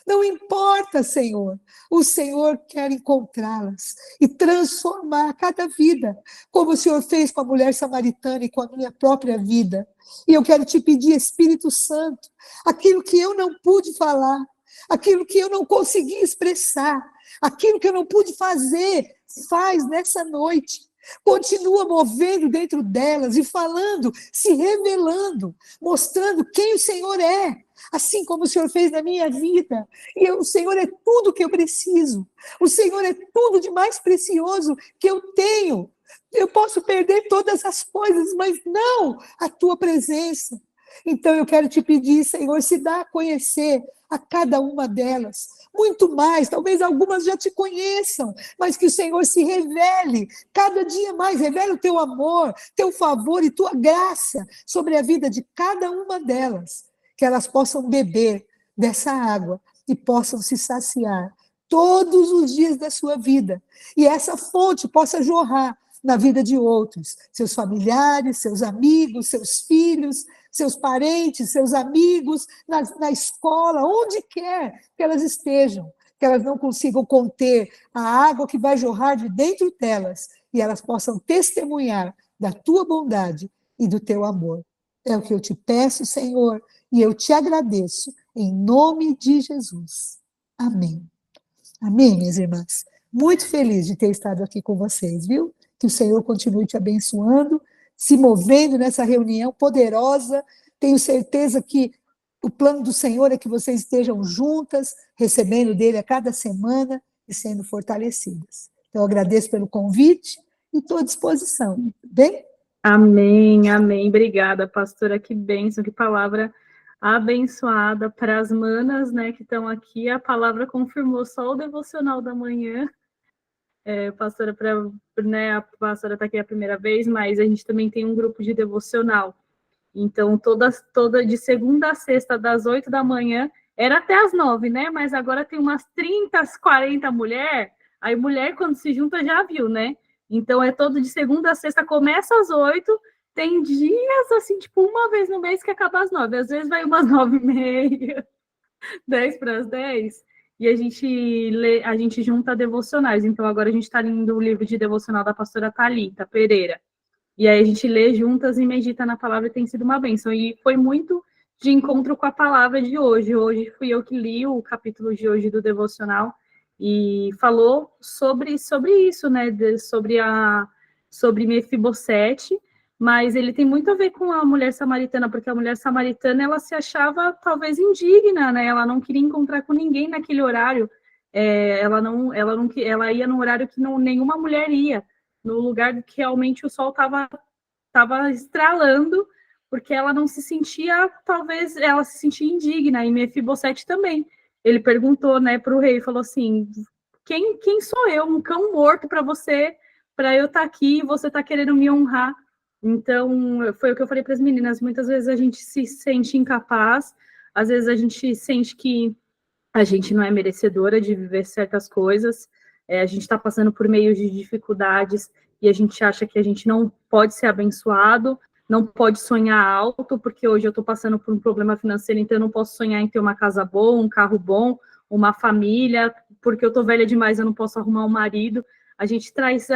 não importa, Senhor. O Senhor quer encontrá-las e transformar cada vida, como o Senhor fez com a mulher samaritana e com a minha própria vida. E eu quero te pedir, Espírito Santo, aquilo que eu não pude falar, aquilo que eu não consegui expressar, aquilo que eu não pude fazer, faz nessa noite. Continua movendo dentro delas e falando, se revelando, mostrando quem o Senhor é, assim como o Senhor fez na minha vida. E o Senhor é tudo que eu preciso. O Senhor é tudo de mais precioso que eu tenho. Eu posso perder todas as coisas, mas não a tua presença. Então eu quero te pedir, Senhor, se dá a conhecer a cada uma delas, muito mais, talvez algumas já te conheçam, mas que o Senhor se revele cada dia mais, revele o teu amor, teu favor e tua graça sobre a vida de cada uma delas, que elas possam beber dessa água e possam se saciar todos os dias da sua vida, e essa fonte possa jorrar na vida de outros, seus familiares, seus amigos, seus filhos, seus parentes, seus amigos, na escola, onde quer que elas estejam, que elas não consigam conter a água que vai jorrar de dentro delas e elas possam testemunhar da tua bondade e do teu amor. É o que eu te peço, Senhor, e eu te agradeço, em nome de Jesus. Amém. Amém, minhas irmãs. Muito feliz de ter estado aqui com vocês, viu? Que o Senhor continue te abençoando, se movendo nessa reunião poderosa. Tenho certeza que o plano do Senhor é que vocês estejam juntas, recebendo dele a cada semana e sendo fortalecidas. Então, eu agradeço pelo convite e estou à disposição. Bem? Amém, amém. Obrigada, pastora. Que bênção, que palavra abençoada para as manas, né, que estão aqui. A palavra confirmou só o devocional da manhã. Pastora, né, a pastora está aqui a primeira vez, mas a gente também tem um grupo de devocional. Então, toda de segunda a sexta, das 8 da manhã, era até as 9, né? Mas agora tem umas 30, 40 mulheres. Aí, mulher, quando se junta, já viu, né? Então, é todo de segunda a sexta, começa às 8. Tem dias, assim, tipo, uma vez no mês que acaba às 9. Às vezes vai umas 9h30, 10 para as 10. E a gente junta devocionais. Então, agora a gente está lendo o livro de devocional da pastora Thalita Pereira. E aí a gente lê juntas e medita na palavra e tem sido uma bênção. E foi muito de encontro com a palavra de hoje. Hoje fui eu que li o capítulo de hoje do devocional e falou sobre isso, né? Sobre Mefibosete, mas ele tem muito a ver com a mulher samaritana, porque a mulher samaritana ela se achava talvez indigna, né? Ela não queria encontrar com ninguém naquele horário. Ela ia no horário que nenhuma mulher ia, no lugar que realmente o sol estava estralando, porque ela não se sentia, talvez ela se sentia indigna, e Mefibosete também. Ele perguntou, né, para o rei, falou assim, quem sou eu, um cão morto para eu estar aqui e você está querendo me honrar? Então, foi o que eu falei para as meninas, muitas vezes a gente se sente incapaz, às vezes a gente sente que a gente não é merecedora de viver certas coisas, a gente está passando por meios de dificuldades e a gente acha que a gente não pode ser abençoado, não pode sonhar alto, porque hoje eu estou passando por um problema financeiro, então eu não posso sonhar em ter uma casa boa, um carro bom, uma família, porque eu estou velha demais, eu não posso arrumar um marido. A gente traz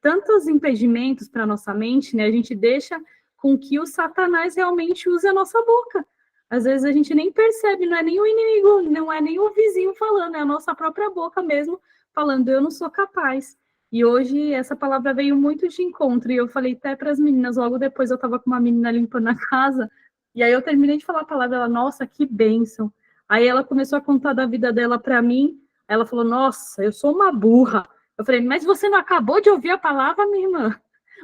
tantos impedimentos para a nossa mente, né? A gente deixa com que o Satanás realmente use a nossa boca. Às vezes a gente nem percebe, não é nem o inimigo, não é nem o vizinho falando, é a nossa própria boca mesmo falando, eu não sou capaz. E hoje essa palavra veio muito de encontro, e eu falei até para as meninas, logo depois eu estava com uma menina limpando a casa, e aí eu terminei de falar a palavra, ela, nossa, que bênção. Aí ela começou a contar da vida dela para mim, ela falou, nossa, eu sou uma burra. Eu falei, mas você não acabou de ouvir a palavra, minha irmã?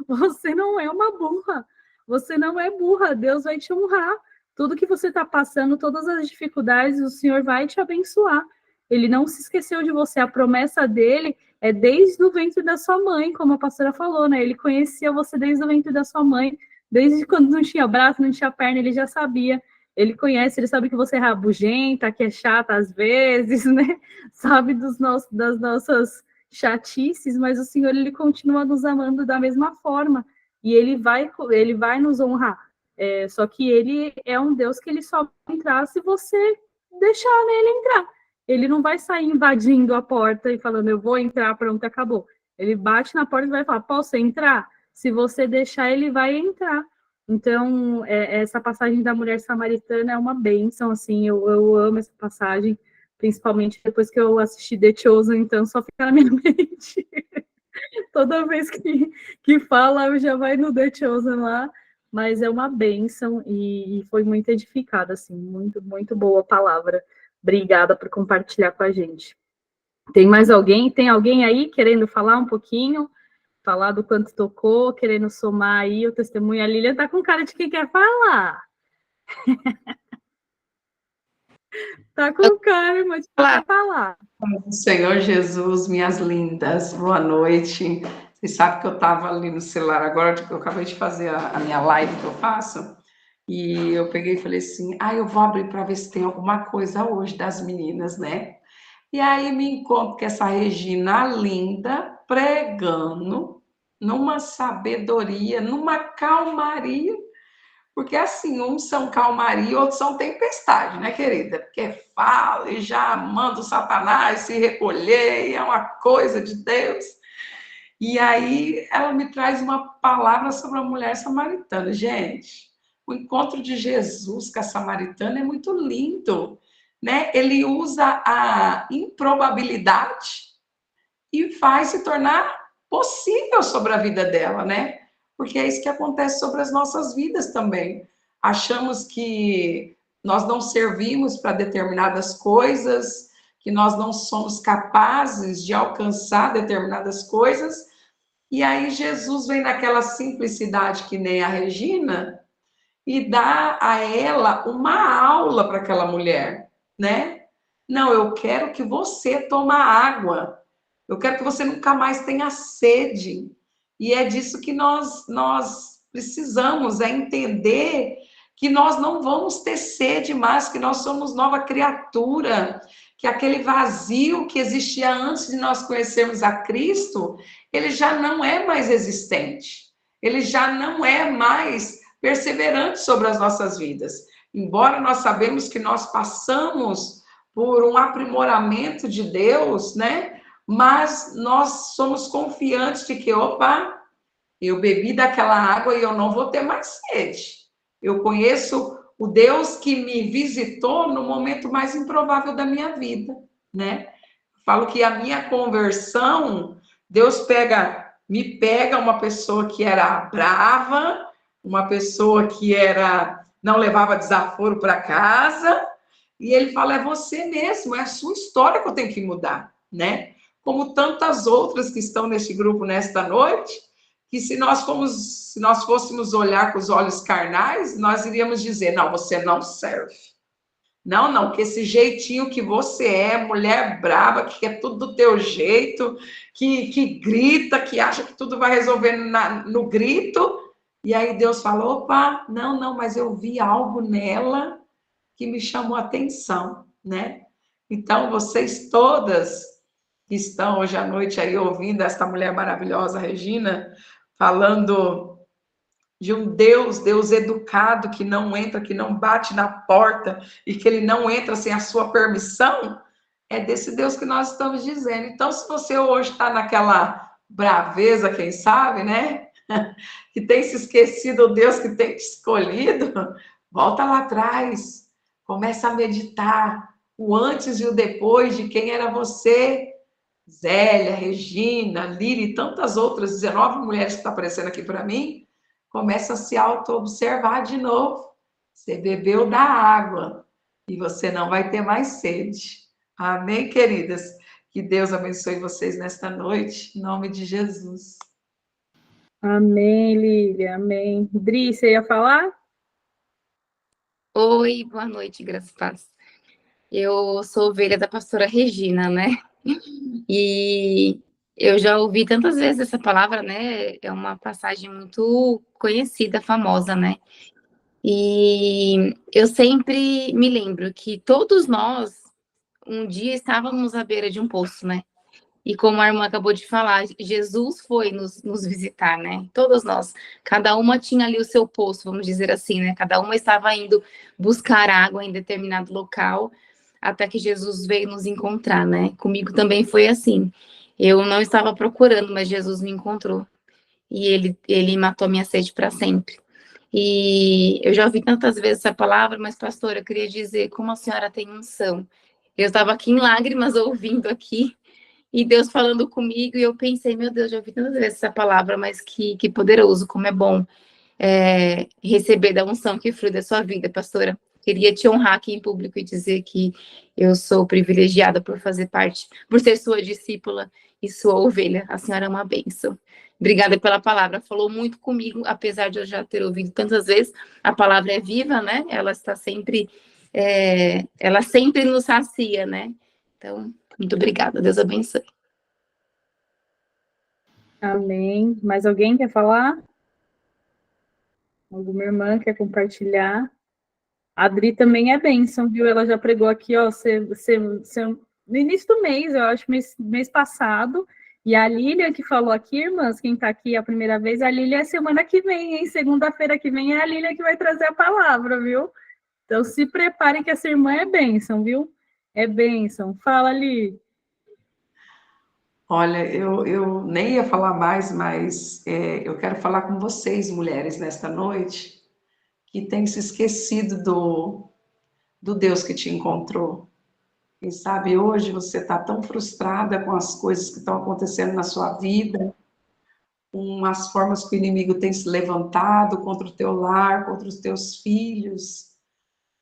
Você não é uma burra, você não é burra, Deus vai te honrar. Tudo que você está passando, todas as dificuldades, o Senhor vai te abençoar. Ele não se esqueceu de você. A promessa dele é desde o ventre da sua mãe, como a pastora falou, né? Ele conhecia você desde o ventre da sua mãe, desde quando não tinha braço, não tinha perna, ele já sabia. Ele conhece, ele sabe que você é rabugenta, que é chata às vezes, né? Sabe das nossas chatices, mas o Senhor, ele continua nos amando da mesma forma. E ele vai nos honrar. Só que ele é um Deus que ele só vai entrar se você deixar nele entrar. Ele não vai sair invadindo a porta e falando, eu vou entrar, pronto, acabou. Ele bate na porta e vai falar, posso entrar? Se você deixar, ele vai entrar. Então, essa passagem da mulher samaritana é uma bênção, assim, eu amo essa passagem, principalmente depois que eu assisti The Chosen, então só fica na minha mente. Toda vez que fala, eu já vai no The Chosen lá, mas é uma bênção e foi muito edificada, assim, muito, muito boa a palavra. Obrigada por compartilhar com a gente. Tem mais alguém? Tem alguém aí querendo falar um pouquinho? Falar do quanto tocou, querendo somar aí o testemunho? A Lilian tá com cara de quem quer falar. Tá com cara, mas quer falar. Senhor Jesus, minhas lindas, boa noite. Vocês sabem que eu estava ali no celular agora, que eu acabei de fazer a minha live que eu faço, e eu peguei e falei assim, eu vou abrir para ver se tem alguma coisa hoje das meninas, né? E aí me encontro com essa Regina linda, pregando, numa sabedoria, numa calmaria, Porque assim, uns são calmaria, outros são tempestade, né, querida? Porque fala e já manda o Satanás se recolher, e é uma coisa de Deus. E aí ela me traz uma palavra sobre a mulher samaritana. Gente, o encontro de Jesus com a samaritana é muito lindo, né? Ele usa a improbabilidade e faz se tornar possível sobre a vida dela, né? Porque é isso que acontece sobre as nossas vidas também. Achamos que nós não servimos para determinadas coisas, que nós não somos capazes de alcançar determinadas coisas, e aí Jesus vem naquela simplicidade que nem a Regina e dá a ela uma aula para aquela mulher, né? Não, eu quero que você toma água. Eu quero que você nunca mais tenha sede. E é disso que nós precisamos, é entender que nós não vamos ter sede mais, que nós somos nova criatura, que aquele vazio que existia antes de nós conhecermos a Cristo, ele já não é mais existente. Ele já não é mais perseverante sobre as nossas vidas. Embora nós sabemos que nós passamos por um aprimoramento de Deus, né? Mas nós somos confiantes de que, opa, eu bebi daquela água e eu não vou ter mais sede. Eu conheço o Deus que me visitou no momento mais improvável da minha vida, né? Falo que a minha conversão, Deus me pega uma pessoa que era brava, uma pessoa que não levava desaforo para casa, e ele fala, é você mesmo, é a sua história que eu tenho que mudar, né? Como tantas outras que estão neste grupo nesta noite, que se nós fôssemos olhar com os olhos carnais, nós iríamos dizer, não, você não serve. Não, que esse jeitinho que você é, mulher brava, que quer tudo do teu jeito, que grita, que acha que tudo vai resolver no grito. E aí Deus falou, opa, não, mas eu vi algo nela que me chamou a atenção, né? Então, vocês todas que estão hoje à noite aí ouvindo esta mulher maravilhosa, Regina, falando de um Deus educado, que não entra, que não bate na porta e que ele não entra sem a sua permissão, é desse Deus que nós estamos dizendo. Então, se você hoje está naquela braveza, quem sabe, né? Que tem se esquecido o Deus que tem te escolhido, volta lá atrás, começa a meditar o antes e o depois de quem era você, Zélia, Regina, Lili e tantas outras 19 mulheres que estão aparecendo aqui para mim. Começa a se auto-observar de novo. Você bebeu da água e você não vai ter mais sede. Amém, queridas? Que Deus abençoe vocês nesta noite, em nome de Jesus. Amém, Lília, amém. Dri, você ia falar? Oi, boa noite, graças a Deus. Eu sou ovelha da pastora Regina, né? E eu já ouvi tantas vezes essa palavra, né? É uma passagem muito conhecida, famosa, né? E eu sempre me lembro que todos nós, um dia, estávamos à beira de um poço, né? E como a irmã acabou de falar, Jesus foi nos visitar, né? Todos nós. Cada uma tinha ali o seu poço, vamos dizer assim, né? Cada uma estava indo buscar água em determinado local, até que Jesus veio nos encontrar, né? Comigo também foi assim. Eu não estava procurando, mas Jesus me encontrou. E ele matou minha sede para sempre. E eu já ouvi tantas vezes essa palavra, mas, pastora, eu queria dizer como a senhora tem unção. Eu estava aqui em lágrimas ouvindo aqui, e Deus falando comigo, e eu pensei, meu Deus, já ouvi tantas vezes essa palavra, mas que poderoso, como é bom receber da unção que flui da sua vida, pastora. Queria te honrar aqui em público e dizer que eu sou privilegiada por fazer parte, por ser sua discípula e sua ovelha. A senhora é uma bênção. Obrigada pela palavra. Falou muito comigo, apesar de eu já ter ouvido tantas vezes. A palavra é viva, né? Ela está sempre, ela sempre nos sacia, né? Então, muito obrigada. Deus abençoe. Amém. Mais alguém quer falar? Alguma irmã quer compartilhar? A Adri também é bênção, viu? Ela já pregou aqui, ó, no início do mês, eu acho, mês passado, E a Lília, que falou aqui, irmãs, quem está aqui a primeira vez, a Lília é semana que vem, hein? Segunda-feira que vem é a Lília que vai trazer a palavra, viu? Então, se preparem que essa irmã é bênção, viu? É bênção. Fala, Li. Olha, eu nem ia falar mais, mas eu quero falar com vocês, mulheres, nesta noite, que têm se esquecido do Deus que te encontrou. Quem sabe hoje você está tão frustrada com as coisas que estão acontecendo na sua vida, com as formas que o inimigo tem se levantado contra o teu lar, contra os teus filhos.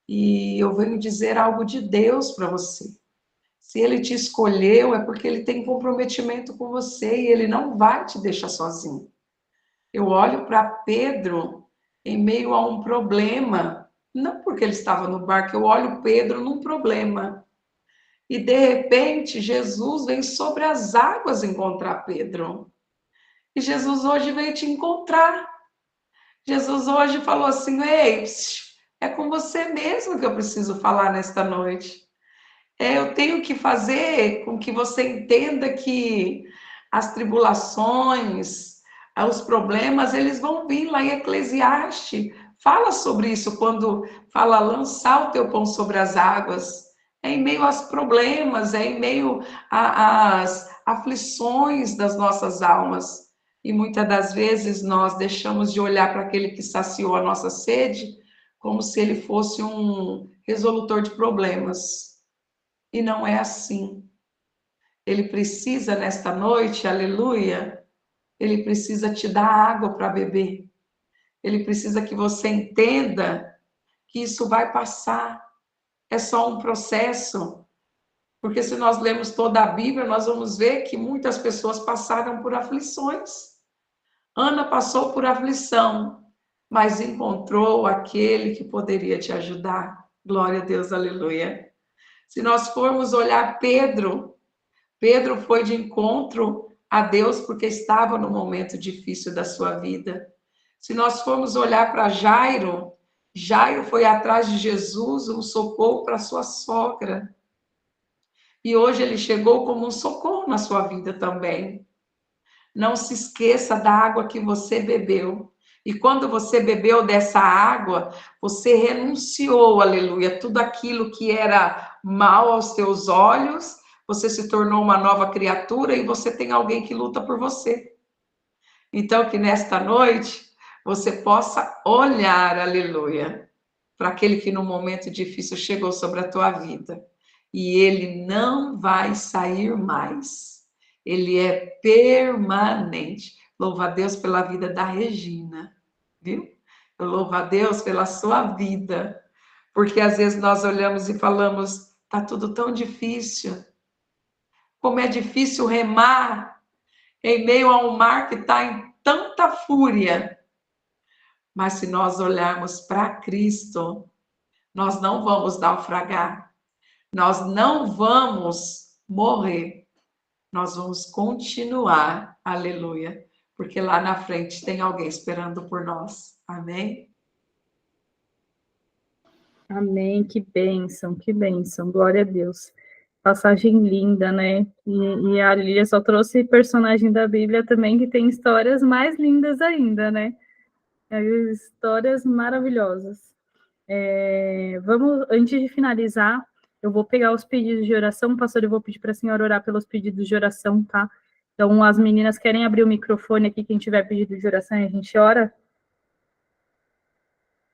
E eu venho dizer algo de Deus para você. Se ele te escolheu, é porque ele tem comprometimento com você e ele não vai te deixar sozinho. Eu olho para Pedro em meio a um problema, não porque ele estava no barco, eu olho Pedro num problema. E de repente, Jesus vem sobre as águas encontrar Pedro. E Jesus hoje veio te encontrar. Jesus hoje falou assim: ei, é com você mesmo que eu preciso falar nesta noite. Eu tenho que fazer com que você entenda que as tribulações, os problemas, eles vão vir lá em Eclesiastes. Fala sobre isso quando fala lançar o teu pão sobre as águas. É em meio aos problemas, é em meio às aflições das nossas almas. E muitas das vezes nós deixamos de olhar para aquele que saciou a nossa sede como se ele fosse um resolutor de problemas. E não é assim. Ele precisa, nesta noite, aleluia, ele precisa te dar água para beber. Ele precisa que você entenda que isso vai passar. É só um processo. Porque se nós lemos toda a Bíblia, nós vamos ver que muitas pessoas passaram por aflições. Ana passou por aflição, mas encontrou aquele que poderia te ajudar. Glória a Deus, aleluia. Se nós formos olhar Pedro foi de encontro a Deus porque estava no momento difícil da sua vida. Se nós formos olhar para Jairo, Jairo foi atrás de Jesus, um socorro para sua sogra. E hoje ele chegou como um socorro na sua vida também. Não se esqueça da água que você bebeu. E quando você bebeu dessa água, você renunciou, aleluia, tudo aquilo que era mal aos teus olhos, você se tornou uma nova criatura e você tem alguém que luta por você. Então, que nesta noite você possa olhar, aleluia, para aquele que no momento difícil chegou sobre a tua vida. E ele não vai sair mais. Ele é permanente. Louva a Deus pela vida da Regina, viu? Eu louvo a Deus pela sua vida. Porque às vezes nós olhamos e falamos, tá tudo tão difícil. Como é difícil remar em meio a um mar que está em tanta fúria. Mas se nós olharmos para Cristo, nós não vamos naufragar. Nós não vamos morrer. Nós vamos continuar, aleluia, porque lá na frente tem alguém esperando por nós. Amém? Amém, que bênção, glória a Deus. Passagem linda, né? E a Lília só trouxe personagem da Bíblia também que tem histórias mais lindas ainda, né? Histórias maravilhosas. Vamos, antes de finalizar, eu vou pegar os pedidos de oração, pastor, eu vou pedir para a senhora orar pelos pedidos de oração, tá? Então, as meninas querem abrir o microfone aqui, quem tiver pedido de oração, a gente ora.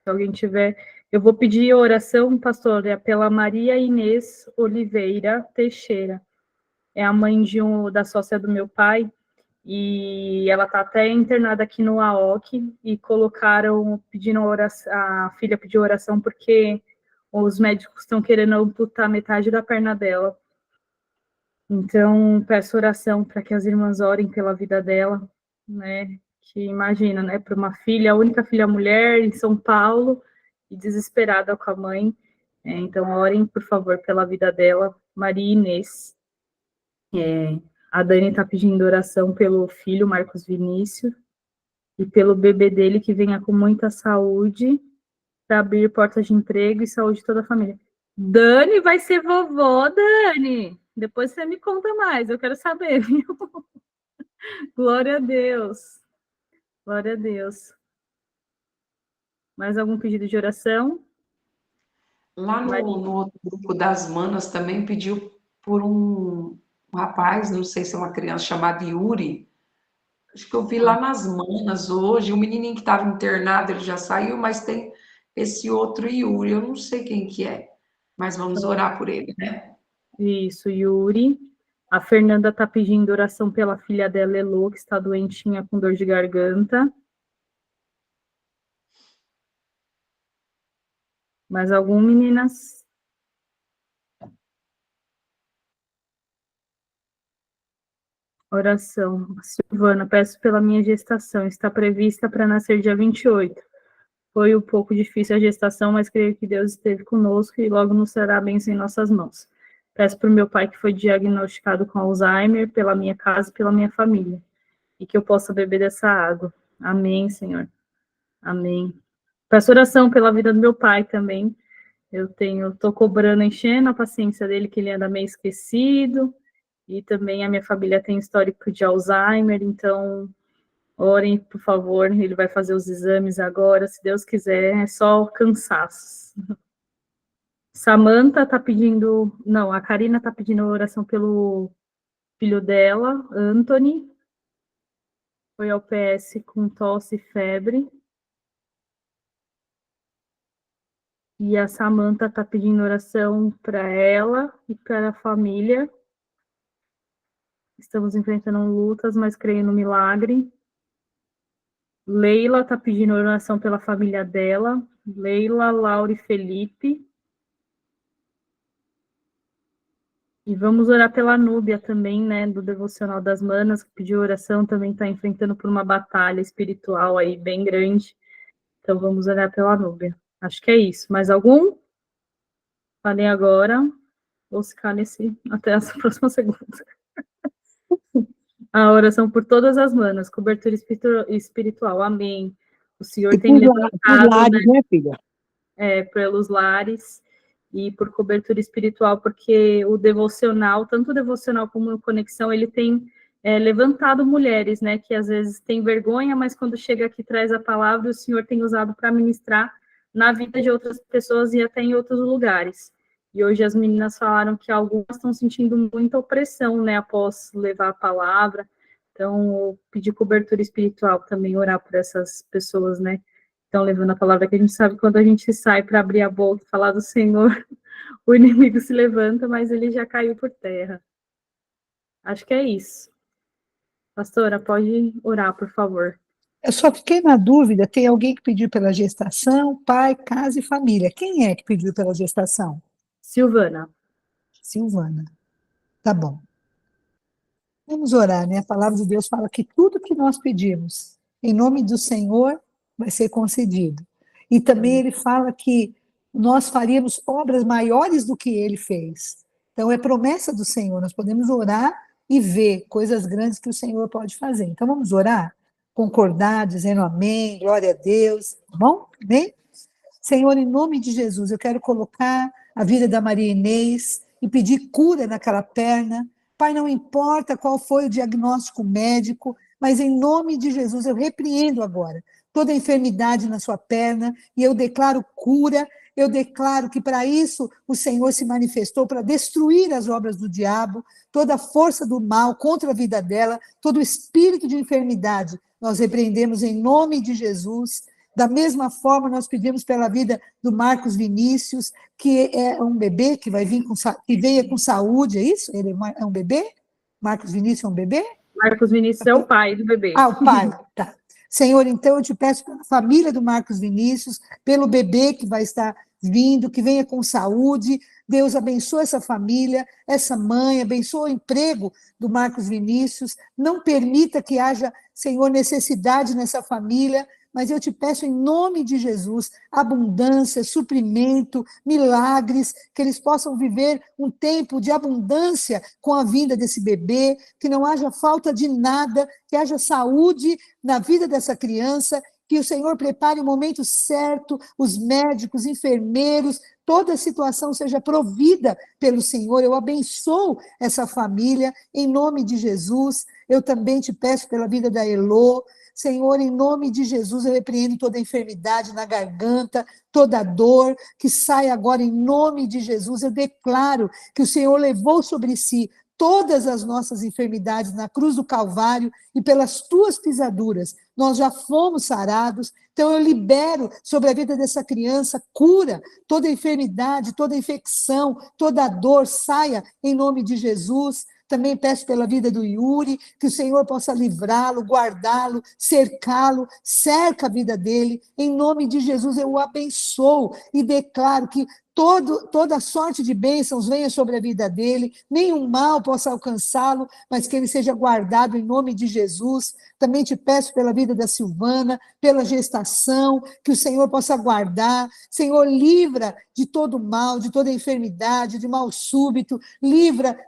Se alguém tiver, eu vou pedir oração, pastor, pela Maria Inês Oliveira Teixeira. É a mãe da sócia do meu pai, e ela está até internada aqui no AOC, e pedindo oração, a filha pediu oração porque os médicos estão querendo amputar metade da perna dela. Então, peço oração para que as irmãs orem pela vida dela, né? Que imagina, né? Para uma filha, a única filha mulher em São Paulo, e desesperada com a mãe. Então, orem, por favor, pela vida dela, Maria Inês. A Dani está pedindo oração pelo filho, Marcos Vinícius, e pelo bebê dele, que venha com muita saúde, para abrir portas de emprego e saúde de toda a família. Dani vai ser vovó, Dani! Depois você me conta mais, eu quero saber, viu? Glória a Deus. Glória a Deus. Mais algum pedido de oração? Lá no outro grupo das manas também pediu por um rapaz, não sei se é uma criança, chamada Yuri. Acho que eu vi lá nas manas hoje, o menininho que estava internado, ele já saiu, mas tem esse outro Yuri, eu não sei quem que é, mas vamos orar por ele, né? Isso, Yuri. A Fernanda está pedindo oração pela filha dela, Elô, que está doentinha com dor de garganta. Mais algum, meninas? Oração. Silvana, peço pela minha gestação. Está prevista para nascer dia 28. Foi um pouco difícil a gestação, mas creio que Deus esteve conosco e logo nos será bênção em nossas mãos. Peço para o meu pai que foi diagnosticado com Alzheimer, pela minha casa e pela minha família, e que eu possa beber dessa água. Amém, Senhor. Amém. Peço oração pela vida do meu pai também. Estou cobrando, enchendo a paciência dele, que ele anda meio esquecido, e também a minha família tem histórico de Alzheimer, então orem, por favor, ele vai fazer os exames agora, se Deus quiser, é só cansaço. Samantha está pedindo, não, a Karina está pedindo oração pelo filho dela, Anthony, foi ao PS com tosse e febre. E a Samantha está pedindo oração para ela e para a família. Estamos enfrentando lutas, mas creio no milagre. Leila está pedindo oração pela família dela. Leila, Laura e Felipe. E vamos orar pela Núbia também, né, do Devocional das Manas, que pediu oração, também está enfrentando por uma batalha espiritual aí bem grande. Então vamos orar pela Núbia. Acho que é isso. Mais algum? Falem agora. Vou ficar até essa próxima segunda. A oração por todas as manas, cobertura espiritual, amém. O Senhor E tem por levantado, lares, né, filha? Pelos lares e por cobertura espiritual, porque o devocional, tanto o devocional como o Conexão, ele tem levantado mulheres, né, que às vezes têm vergonha, mas quando chega aqui traz a palavra, o Senhor tem usado para ministrar na vida de outras pessoas e até em outros lugares. E hoje as meninas falaram que algumas estão sentindo muita opressão, né, após levar a palavra. Então, eu pedi cobertura espiritual também, orar por essas pessoas, né, estão levando a palavra, que a gente sabe quando a gente sai para abrir a boca e falar do Senhor, o inimigo se levanta, mas ele já caiu por terra. Acho que é isso. Pastora, pode orar, por favor. Eu só fiquei na dúvida, tem alguém que pediu pela gestação, pai, casa e família. Quem é que pediu pela gestação? Silvana. Silvana. Tá bom. Vamos orar, né? A palavra de Deus fala que tudo que nós pedimos, em nome do Senhor, vai ser concedido. E também ele fala que nós faríamos obras maiores do que ele fez. Então, é promessa do Senhor, nós podemos orar e ver coisas grandes que o Senhor pode fazer. Então, vamos orar, concordar, dizendo amém, glória a Deus, tá bom? Amém? Senhor, em nome de Jesus, eu quero colocar a vida da Maria Inês e pedir cura naquela perna. Pai, não importa qual foi o diagnóstico médico, mas em nome de Jesus eu repreendo agora toda enfermidade na sua perna e eu declaro cura. Eu declaro que para isso o Senhor se manifestou, para destruir as obras do diabo, toda a força do mal contra a vida dela, todo o espírito de enfermidade, nós repreendemos em nome de Jesus. Da mesma forma, nós pedimos pela vida do Marcos Vinícius, que é um bebê que vai vir que venha com saúde, é isso? Ele é um bebê? Marcos Vinícius é um bebê? Marcos Vinícius é o pai do bebê. Ah, o pai, tá. Senhor, então eu te peço pela família do Marcos Vinícius, pelo bebê que vai estar vindo, que venha com saúde. Deus abençoe essa família, essa mãe, abençoe o emprego do Marcos Vinícius. Não permita que haja, Senhor, necessidade nessa família, mas eu te peço em nome de Jesus, abundância, suprimento, milagres, que eles possam viver um tempo de abundância com a vinda desse bebê, que não haja falta de nada, que haja saúde na vida dessa criança que o Senhor prepare o momento certo, os médicos, enfermeiros, toda a situação seja provida pelo Senhor. Eu abençoo essa família, em nome de Jesus. Eu também te peço pela vida da Elô. Senhor, em nome de Jesus, eu repreendo toda enfermidade na garganta, toda dor, que sai agora em nome de Jesus. Eu declaro que o Senhor levou sobre si todas as nossas enfermidades na cruz do Calvário e pelas tuas pisaduras nós já fomos sarados. Então eu libero sobre a vida dessa criança cura, toda enfermidade, toda infecção, toda dor saia em nome de Jesus. Também peço pela vida do Yuri, que o Senhor possa livrá-lo, guardá-lo, cercá-lo, cerca a vida dele. Em nome de Jesus eu o abençoo e declaro que toda sorte de bênçãos venha sobre a vida dele, nenhum mal possa alcançá-lo, mas que ele seja guardado em nome de Jesus. Também te peço pela vida da Silvana, pela gestação, que o Senhor possa guardar. Senhor, livra de todo mal, de toda enfermidade, de mal súbito, livra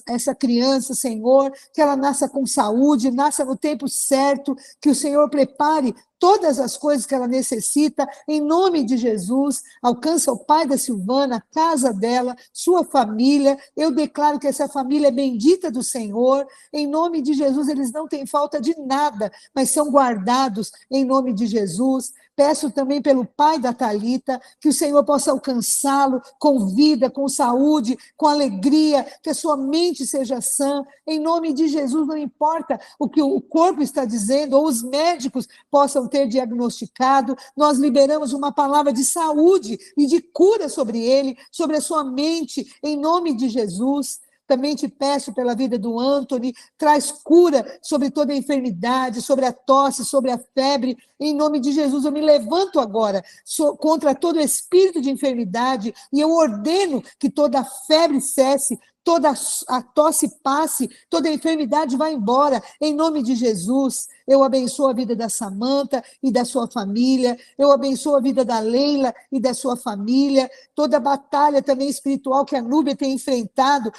essa criança, Senhor, que ela nasça com saúde, nasça no tempo certo, que o Senhor prepare todas as coisas que ela necessita, em nome de Jesus. Alcança o pai da Silvana, a casa dela, sua família. Eu declaro que essa família é bendita do Senhor. Em nome de Jesus, eles não têm falta de nada, mas são guardados em nome de Jesus. Peço também pelo pai da Thalita, que o Senhor possa alcançá-lo com vida, com saúde, com alegria, que a sua mente seja sã. Em nome de Jesus, não importa o que o corpo está dizendo, ou os médicos possam ter diagnosticado, nós liberamos uma palavra de saúde e de cura sobre ele, sobre a sua mente, em nome de Jesus. Também te peço pela vida do Anthony, traz cura sobre toda a enfermidade, sobre a tosse, sobre a febre. Em nome de Jesus, eu me levanto agora contra todo espírito de enfermidade e eu ordeno que toda a febre cesse, toda a tosse passe, toda a enfermidade vá embora, em nome de Jesus. Eu abençoo a vida da Samanta e da sua família, eu abençoo a vida da Leila e da sua família, toda a batalha também espiritual que a Núbia tem enfrentado,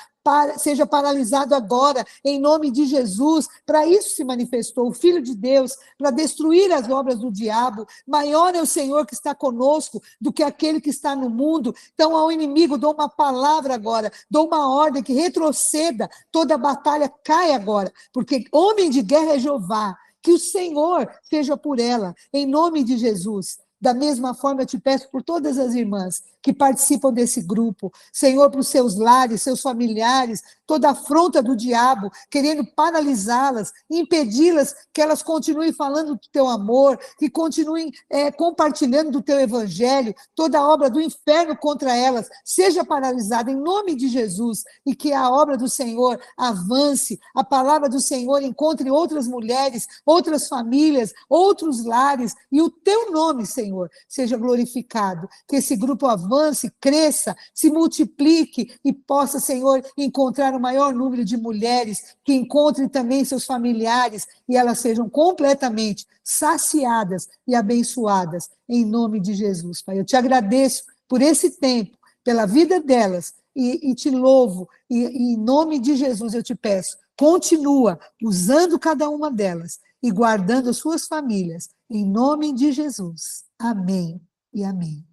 seja paralisado agora, em nome de Jesus. Para isso se manifestou o Filho de Deus, para destruir as obras do diabo. Maior é o Senhor que está conosco do que aquele que está no mundo. Então, ao inimigo, dou uma palavra agora, dou uma ordem que retroceda, toda a batalha cai agora, porque homem de guerra é Jeová, que o Senhor seja por ela, em nome de Jesus. Da mesma forma, eu te peço por todas as irmãs que participam desse grupo, Senhor, para os seus lares, seus familiares, toda afronta do diabo, querendo paralisá-las, impedi-las que elas continuem falando do teu amor, que continuem compartilhando do teu evangelho, toda a obra do inferno contra elas seja paralisada em nome de Jesus, e que a obra do Senhor avance, a palavra do Senhor encontre outras mulheres, outras famílias, outros lares, e o teu nome, Senhor, seja glorificado, que esse grupo avance, cresça, se multiplique e possa, Senhor, encontrar o maior número de mulheres, que encontrem também seus familiares e elas sejam completamente saciadas e abençoadas, em nome de Jesus, Pai. Eu te agradeço por esse tempo, pela vida delas, e te louvo, e em nome de Jesus eu te peço, continua usando cada uma delas e guardando as suas famílias, em nome de Jesus. Amém e amém.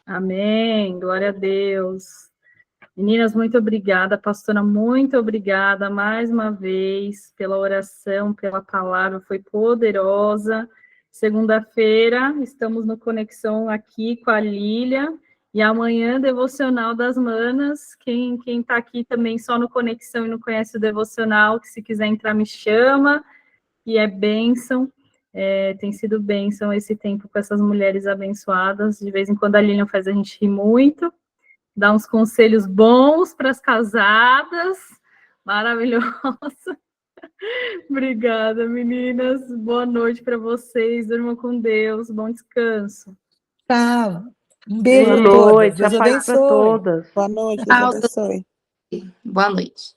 Amém, glória a Deus. Meninas, muito obrigada, pastora, muito obrigada mais uma vez pela oração, pela palavra, foi poderosa. Segunda-feira, estamos no Conexão aqui com a Lília, e amanhã, Devocional das Manas. Quem está aqui também só no Conexão e não conhece o Devocional, que se quiser entrar, me chama, e é bênção. Tem sido bênção esse tempo com essas mulheres abençoadas. De vez em quando a Lilian faz a gente rir muito, dá uns conselhos bons para as casadas, maravilhoso. Obrigada, meninas. Boa noite para vocês. Durmam com Deus. Bom descanso. Tchau. Um beijo Boa a todas. noite, Deus a paz para abençoe. todas. Boa noite, Deus abençoe. Boa noite.